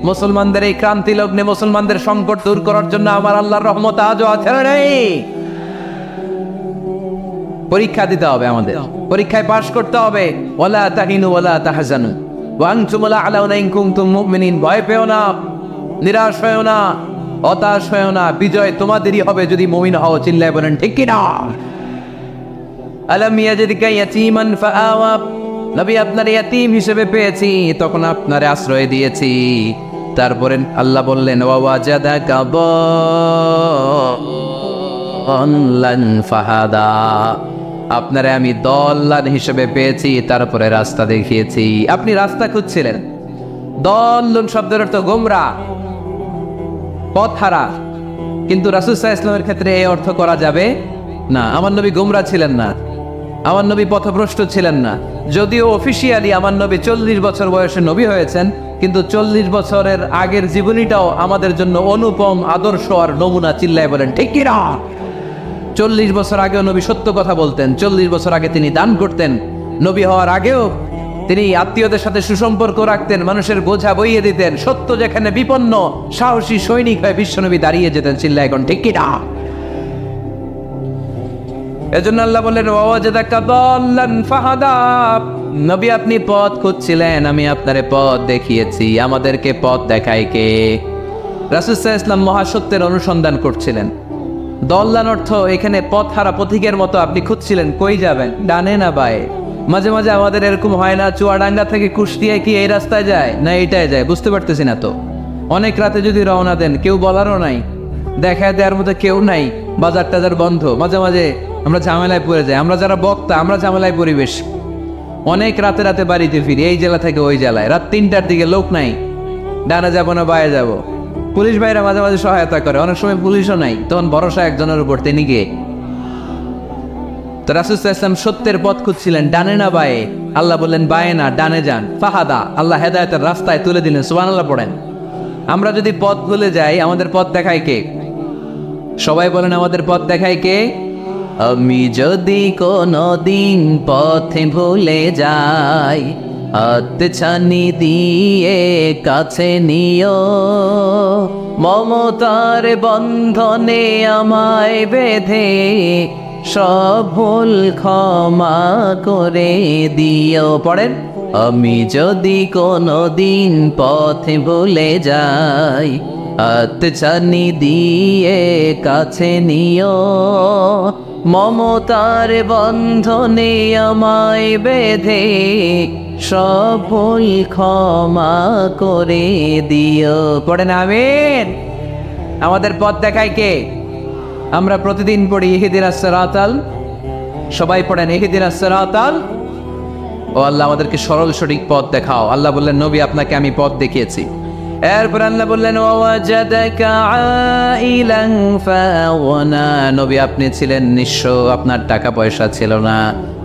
মুসলমানদের এই ক্রান্তি লগ্নে মুসলমানদের সংকট দূর করার জন্য আমার আল্লাহর রহমত আজও আছে না নাই? পরীক্ষা দিতে হবে, আমাদের পরীক্ষায় পাশ করতে হবে। ওয়ালা তাহিনু ওয়ালা তাহজানু ওয়া আনতুমুল আ'লাউনা ইন কুনতুম মুমিনিন, ভয় পেও না, নিরাশ হয়ো না, হতাশ হয়ো না, বিজয় তোমাদেরই হবে যদি মুমিন হও। চিল্লায় বলেন ঠিক কি না? আলাম ইয়াজিদিকা ইয়াতীমান ফাআওয়া, নবী আপনার ইয়াতীম হিসেবে পেয়েছি, তখন আপনারে আশ্রয় দিয়েছি। তারপরে আল্লাহ বললেন, ওয়া ওয়াজাদাকা দাল্লান ফাহাদা, আপনারে আমি দল্লান হিসেবে পেয়েছি, তারপরে রাস্তা দেখিয়েছি। আপনি রাস্তা খুঁজছিলেন। দল্লুন শব্দের অর্থ গোমরা, পথহারা, কিন্তু রাসূল সাল্লাল্লাহু আলাইহি ওয়াসাল্লামের ক্ষেত্রে এই অর্থ করা যাবে না। আমার নবী গোমরা ছিলেন না, আমার নবী পথভ্রষ্ট ছিলেন না। যদিও অফিসিয়ালি আমার নবী 40 বছর বয়সে নবী হয়েছেন, কিন্তু 40 বছরের আগের জীবনীটাও আমাদের জন্য অনুপম আদর্শ আর নমুনা। চিল্লায় বলেন ঠিক কি না? 40 বছর আগেও নবী সত্য কথা বলতেন, 40 বছর আগে তিনি দান করতেন, নবী হওয়ার আগেও তিনি আত্মীয়দের সাথে সুসম্পর্ক রাখতেন, মানুষের বোঝা বইয়ে দিতেন, সত্য যেখানে বিপন্ন সাহসী সৈনিক হয়ে বিশ্বনবী দাঁড়িয়ে যেতেন। চিল্লায় এখন ঠিক কি না? এজন্য আল্লাহ বললেন, ওয়াজাদাকা দাল্লান ফাহাদা, নবী আপনি পথ খুঁজছিলেন, আমি আপনারে পথ দেখিয়েছি। আমাদেরকে পথ দেখায় কে? রাসূল সাল্লাল্লাহু আলাইহি ওয়াসাল্লাম মহাসত্যের অনুসন্ধান করছিলেন। দল্লান অর্থ এখানে পথহারা পথিকের মতো আপনি খুঁজছিলেন, কই যাবেন, ডানে না বায়ে? মাঝে মাঝে আমাদের এরকম হয় না, চুয়াডাঙ্গা থেকে কুষ্টিয়ায় কি এই রাস্তায় যায় না এইটায় যায়, বুঝতে পারতেছি না তো। অনেক রাতে যদি রওনা দেন, কেউ বলারও নাই, দেখায় দেওয়ার মতো কেউ নাই, বাজার টাজার বন্ধ, মাঝে মাঝে আমরা ঝামেলায় পড়ে যাই। আমরা যারা বক্তা, আমরা ঝামেলায় পরিবেশ। অনেক রাতে রাতে বাড়িতে ফিরি, এই জেলা থেকে ওই জেলায়, রাত 3টার দিকে লোক নাই, ডানা যাবো না বায়ে যাব, পুলিশ ভাইরা মাঝে মাঝে সহায়তা করে, অনেক সময় পুলিশও নাই, তখন ভরসা একজনের উপর, তিনি কে? তো রাসূল সাল্লাল্লাহু আলাইহি ওয়াসাল্লাম সত্যের পথ খুঁজছিলেন, ডানে না বায়ে? আল্লাহ বললেন বায়ে না, ডানে যান। ফাহাদা, আল্লাহ হেদায়েতের রাস্তায় তুলে দিলেন। সুবহানাল্লাহ পড়েন। আমরা যদি পথ ভুলে যাই, আমাদের পথ দেখায় কে? সবাই বলেন, আমাদের পথ দেখায় কে? আমি যদি কোনো দিন পথে ভুলে যাই, হাতছানি দিয়ে কাছে নিও, মমতার বন্ধনে আমায় বেঁধে সব ভুল ক্ষমা করে দিও। পড়েন, আমি যদি কোনো দিন পথে ভুলে যাই, হাতছানি দিয়ে কাছে নিও, মমতার বন্ধনে আমায় বেঁধে সব ভুল ক্ষমা করে দিও। পড়েন আমিন। আমাদের পথ দেখায় কে? আমরা প্রতিদিন পড়ি ইহদিনাস সিরাতাল, সবাই পড়েন ইহদিনাস সিরাতাল। ও আল্লাহ, আমাদেরকে সরল সঠিক পথ দেখাও। আল্লাহ বললেন, নবী আপনাকে আমি পথ দেখিয়েছি। এরপর আল্লাহ বললেন, ওয়াজাদাকা আইলান ফাগনা, নবী আপনি ছিলেন নিঃস্ব, আপনার টাকা পয়সা ছিল না।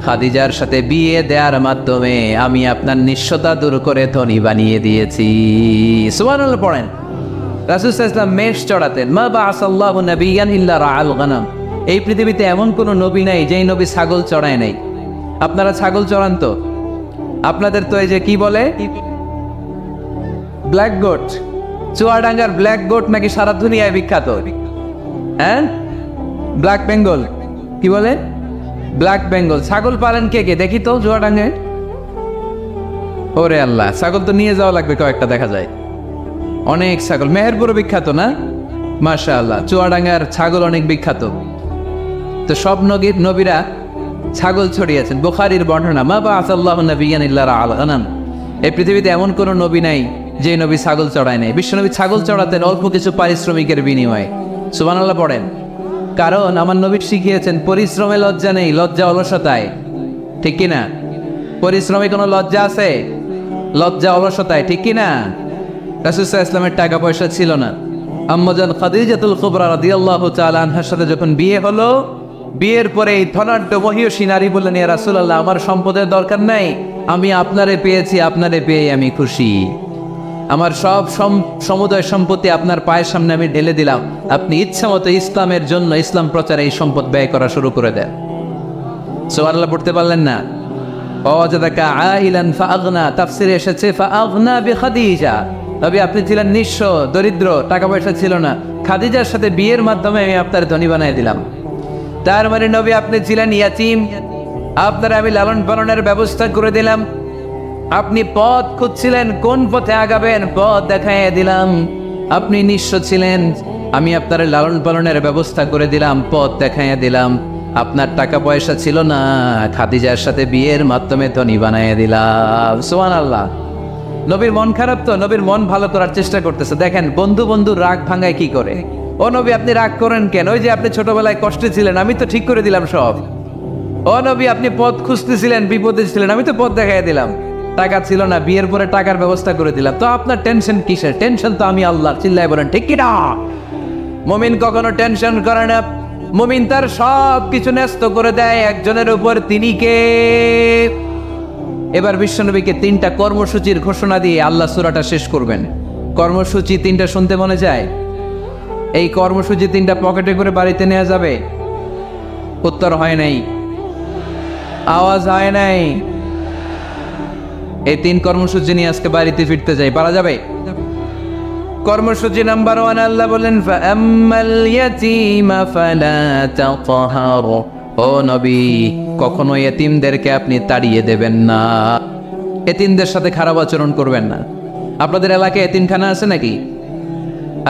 খাদিজার সাথে বিয়ে দেওয়ার মাধ্যমে আমি আপনার নিঃস্বতা দূর করে ধনী বানিয়ে দিয়েছি। সুবহানাল্লাহ পড়েন। রাসূল সাল্লাল্লাহু আলাইহি ওয়াসাল্লাম মেষ চড়াতেন। মা বাআসাল্লাহু নাবিয়্যান ইল্লা রাআল গানাম, এই পৃথিবীতে এমন কোনো নবী নাই যেই নবী ছাগল চড়ায় নাই। আপনারা ছাগল চড়ান তো? আপনাদের তো এই যে কি বলে, ব্ল্যাক গোট, চুয়াডাঙ্গার ব্ল্যাক গোট নাকি সারা দুনিয়ায় বিখ্যাত। হ্যাঁ, ব্ল্যাক বেঙ্গল, কি বলে, ব্ল্যাক বেঙ্গল। ছাগল পালেন কে কে দেখি তো চুয়াডাঙ্গায়? ওরে আল্লাহ, ছাগল তো নিয়ে যাওয়া লাগবে কয়েকটা, দেখা যায় অনেক ছাগল। মেহেরপুরও বিখ্যাত না? মাশাআল্লাহ, চুয়াডাঙ্গার ছাগল অনেক বিখ্যাত। তো সব নবীরা ছাগল ছড়িয়েছেন। বুখারীর বর্ণনা, মা বাআসাল্লাহু নাবিয়্যান ইল্লা রাআল গানাম, এই পৃথিবীতে এমন কোন নবী নাই যে নবী ছাগল চড়ায় নাই। বিশ্বনবী ছাগল চড়াতেন অল্প কিছু পারিশ্রমিকের বিনিময়ে। সুবহানাল্লাহ পড়েন। কারণ আমার নবী শিখিয়েছেন, পরিশ্রমে লজ্জা নেই, লজ্জা অলসতায়। ঠিক কিনা? পরিশ্রমে কোনো লজ্জা আছে? লজ্জা অলসতায়, ঠিক কিনা? রাসূল সাল্লাল্লাহু আলাইহি ওয়াসাল্লামের টাকা পয়সা ছিল না। আম্মাজান খাদিজাতুল কুবরা রাদিয়াল্লাহু তাআলা আনহার সাথে যখন বিয়ে হলো, বিয়ের পরে এই ধনাঢ্য মহিয়সী নারী বললেন, ইয়া রাসূলুল্লাহ, আমার সম্পদের দরকার নাই, আমি আপনারে পেয়েছি, আপনারে পেয়ে আমি খুশি। আমার সব সমুদয় সম্পত্তি আপনার পায়ের সামনে আমি ঢেলে দিলাম, আপনি ইচ্ছা মতো ইসলামের জন্য, ইসলাম প্রচারে এই সম্পদ ব্যয় করা শুরু করে দেন। সুবহানাল্লাহ পড়তে পারলেন না? ওয়াজাদাকা আইলান ফাগনা, তাফসিরে এসেছে ফাগনা বিখাদিজা, নবী আপনি ছিলেন নিঃস্ব, দরিদ্র, টাকা পয়সা ছিল না, খাদিজার সাথে বিয়ের মাধ্যমে আমি আপনার ধনী বানিয়ে দিলাম। তার মানে নবী আপনি ছিলেন ইয়াতীম, আপনার আমি লালন পালনের ব্যবস্থা করে দিলাম। আপনি পথ খুঁজছিলেন, কোন পথে আগাবেন, পথ দেখাইয়া দিলাম। আপনি নিঃস্ব ছিলেন, আমি আপনার লালন পালনের ব্যবস্থা করে দিলাম, পথ দেখাইয়া দিলাম। আপনার টাকা পয়সা ছিল না, খাদিজার সাথে বিয়ের মাধ্যমে ধনী বানাইয়া দিলাম। সুবহানাল্লাহ। নবীর মন খারাপ তো, নবীর মন ভালো করার চেষ্টা করতেছে। দেখেন বন্ধু বন্ধুর রাগ ভাঙায় কি করে। ও নবী আপনি রাগ করেন কেন? ওই যে আপনি ছোটবেলায় কষ্টে ছিলেন, আমি তো ঠিক করে দিলাম সব। ও নবী আপনি পথ খুঁজতেছিলেন, বিপদে ছিলেন, আমি তো পথ দেখাই দিলাম। টাকা ছিল না, বিয়ের পরে টাকার ব্যবস্থা করে দিলাম। তো আপনার টেনশন কিসের? টেনশন তো আমি আল্লাহর। চিল্লায় বলেন ঠিক কিনা? মুমিন কখনো টেনশন করে না। মুমিন তার সব কিছু ন্যস্ত করে দেয় একজনের উপর, তিনি কে? এবার বিশ্বনবীকে 3টা কর্মসূচির ঘোষণা দিয়ে আল্লাহ সূরাটা শেষ করবেন। কর্মসূচি 3টা শুনতে মনে যায়? এই কর্মসূচি 3টা পকেটে করে বাড়িতে নেওয়া যাবে? উত্তর হয় নাই, আওয়াজ হয় নাই। এই 3 কর্মসূচি নিয়ে আজকে বাড়িতে ফিরতে যাই, পারা যাবে? কর্মসূচি নাম্বার 1, আল্লাহ বলেন ফাআম্মাল ইয়াতীমা ফালা তাকহার, ও নবী কখনো এতিমদেরকে আপনি তাড়িয়ে দেবেন না, এতিমদের সাথে খারাপ আচরণ করবেন না। আপনাদের এলাকায় এতিমখানা আছে নাকি?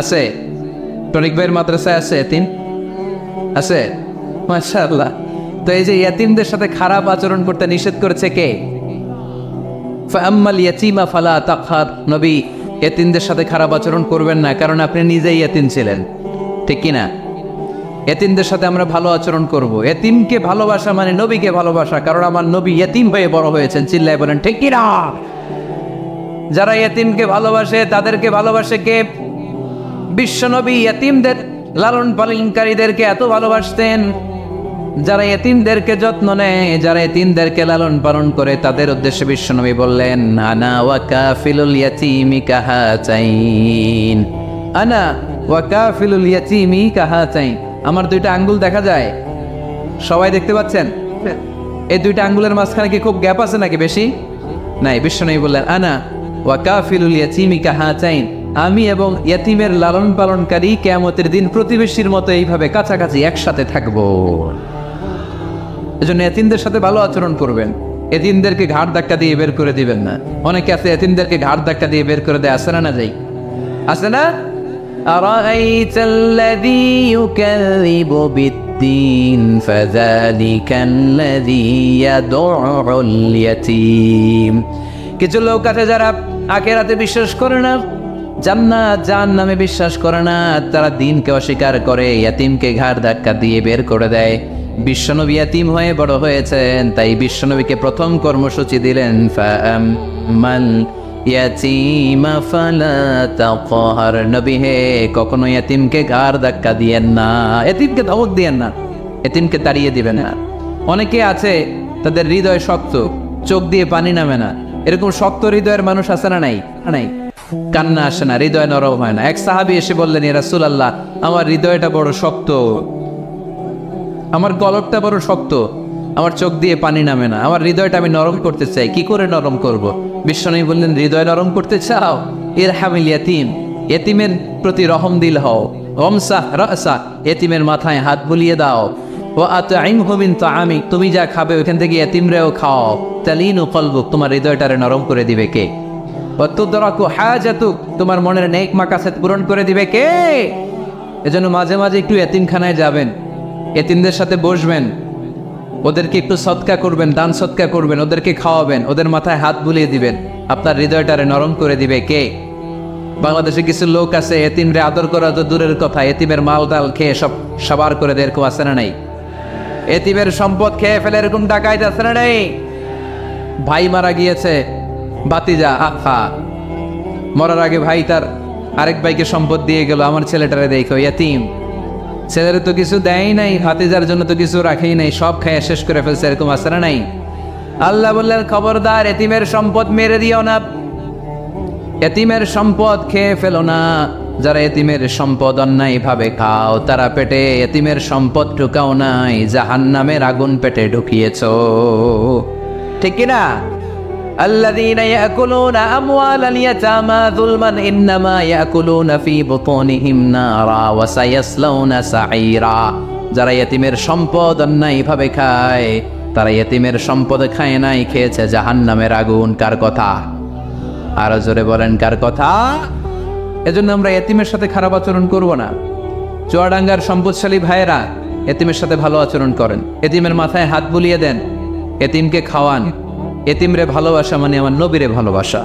আছে? টনিক ভাইয়ের মাদ্রাসায় আছে এতিম? আছে? মাশাআল্লাহ। তো এই যে এতিমদের সাথে খারাপ আচরণ করতে নিষেধ করেছে কে? ফাআম্মাল ইয়াতীমা ফালা তাকহার, নবী এতিমদের সাথে খারাপ আচরণ করবেন না, কারণ আপনি নিজেই এতিম ছিলেন। ঠিক কিনা? এতিমদের সাথে আমরা ভালো আচরণ করব। এতিমকে ভালোবাসা মানে নবীকে ভালোবাসা, কারণ আমার নবী এতিম হয়ে বড় হয়েছেন। চিল্লায় বলেন ঠিক কিনা? যারা এতিমকে ভালোবাসে তাদেরকে ভালোবাসে কে? বিশ্বনবী এতিমদের লালন পালনকারীদেরকে এত ভালোবাসতেন, যারা এতিমদেরকে যত্ন নেয়, যারা এতিমদেরকে লালন পালন করে, তাদের উদ্দেশ্যে বিশ্বনবী বললেন, আনা ওয়া কাফিলুল ইয়াতীমি কাহাতাইন, আনা ওয়া কাফিলুল ইয়াতীমি কাহাতাইন। আমার দুইটা আঙ্গুল দেখা যায়, সবাই দেখতে পাচ্ছেন? এই দুইটা আঙ্গুলের মাঝখানে কি খুব গ্যাপ আছে নাকি বেশি? নাই। বিশ্বনবী বললেন, আনা ওয়া কাফিলুল ইয়াতীমি কাহাতাইন, আমি এবং ইয়াতিমের লালন পালনকারী কিয়ামতের দিন প্রতিবেশীর মতো এইভাবে কাছাকাছি একসাথে থাকবো। এজন্য এতিমদের সাথে ভালো আচরণ করবেন, এতিমদেরকে ঘাড় ধাক্কা দিয়ে বের করে দিবেন না। অনেকে আছে এতিমদেরকে ঘাড় ধাক্কা দিয়ে বের করে দেয়, আছে না? না যাই আছে না? আরাআইতাল্লাযী ইউকাযযিবু বিদ্দীন ফাযালিকাল্লাযী ইয়াদউল ইয়াতীম। কিছু লোক আছে যারা আখিরাতে বিশ্বাস করে না, জান্নাত জাহান্নামে বিশ্বাস করে না, তারা দিনকে অস্বীকার করে, ইয়াতীমকে ঘাড় ধাক্কা দিয়ে বের করে দেয়। বিশ্বনবী ইয়াতীম হয়ে বড় হয়েছেন, তাই বিশ্বনবীকে প্রথম কর্মসূচি দিলেন, ফাআম্মাল ইয়াতীমা ফালা তাকহার। নবী হে, কখনো ইয়াতীমকে ঘাড় ধাক্কা দিয়েন না, ইয়াতীমকে ধমক দিয়েন না, ইয়াতীমকে তাড়িয়ে দিবেন না। অনেকে আছে তাদের হৃদয় শক্ত, চোখ দিয়ে পানি নামে না, এরকম শক্ত হৃদয়ের মানুষ আছে না? নাই নাই, কান্না আসে না, হৃদয় নরম হয় না। এক সাহাবী এসে বললেন, ইয়া রাসূলুল্লাহ, আমার হৃদয়টা বড় শক্ত, আমার গলবটা বড় শক্ত, আমার চোখ দিয়ে পানি নামে না, আমার হৃদয়টা আমি নরম করতে চাই, কি করে নরম করব? বিশ্বনবী বললেন, হৃদয় নরম করতে চাও? ইরহামিল ইয়াতীম, এতিমের প্রতি রহম দিল হও। ওমসাহ রাসা, এতিমের মাথায় হাত বুলিয়ে দাও। ও আতঈমহু মিন তাআমিক, তুমি যা খাবে ওখান থেকে এতিমরেও খাও। তালিনু কলবুক, তোমার হৃদয়টারে নরম করে দিবে কে? ওয়া তুদরাকু হাজাতুক, তোমার মনের নেক মাকাসেদ পূরণ করে দিবে কে? এজন্য মাঝে মাঝে একটু এতিমখানায় যাবেন, এতিমদের সাথে বসবেন, ওদেরকে একটু সদকা করবেন, দান সদকা করবেন, ওদেরকে খাওয়াবেন, ওদের মাথায় হাত বুলিয়ে দিবেন, আপনার হৃদয়টারে নরম করে দিবে কে? বাংলাদেশে কিছু লোক আছে, এতিমরে আদর করা তো দূরের কথা, এতিমের মাল ডাল খেয়ে সব সাবার করে দেয়, এরকম আছে না নাই? এতিমের সম্পদ খেয়ে ফেলে এরকম ডাকাইত আছে না নাই? ভাই মারা গিয়েছে, বাতিজা আখা মরার আগে ভাই তার আরেক ভাইকে সম্পদ দিয়ে গেল, আমার ছেলেটারে দেখো ইয়াতীম, ছেলের তো কিছু দেয় নাই, ভাতিজার জন্য তো কিছু রাখেই নাই, সব খেয়ে শেষ করে ফেলছে, এরকম আছে না নাই? আল্লাহ বললেন, খবরদার, এতিমের সম্পদ মেরে দিও না, এতিমের সম্পদ খেয়ে ফেলো না। যারা এতিমের সম্পদ অন্যায় ভাবে খাও, তারা পেটে এতিমের সম্পদ ঢুকাও নাই, জাহান্নামের আগুন পেটে ঢুকিয়েছো, ঠিক কিনা? الذين يأكلون أموال اليتامى ظلما إنما يأكلون في بطونهم نارا وسيصلون سعيرا। যারা ইতিমের সম্পদ অন্যায়ভাবে খায়, তারা ইতিমের সম্পদ খায় নাই, খেয়েছে জাহান্নামের আগুন। কার কথা? আরো জোরে বলেন, কার কথা? এজন্য আমরা ইতিমের সাথে খারাপ আচরণ করব না। চুয়াডাঙ্গার সম্পদশালী ভাইয়েরা এতিমের সাথে ভালো আচরণ করেন, এতিমের মাথায় হাত বুলিয়ে দেন, এতিমকে খাওয়ান। এতিমরে ভালোবাসা মানে আমার নবীরে ভালোবাসা।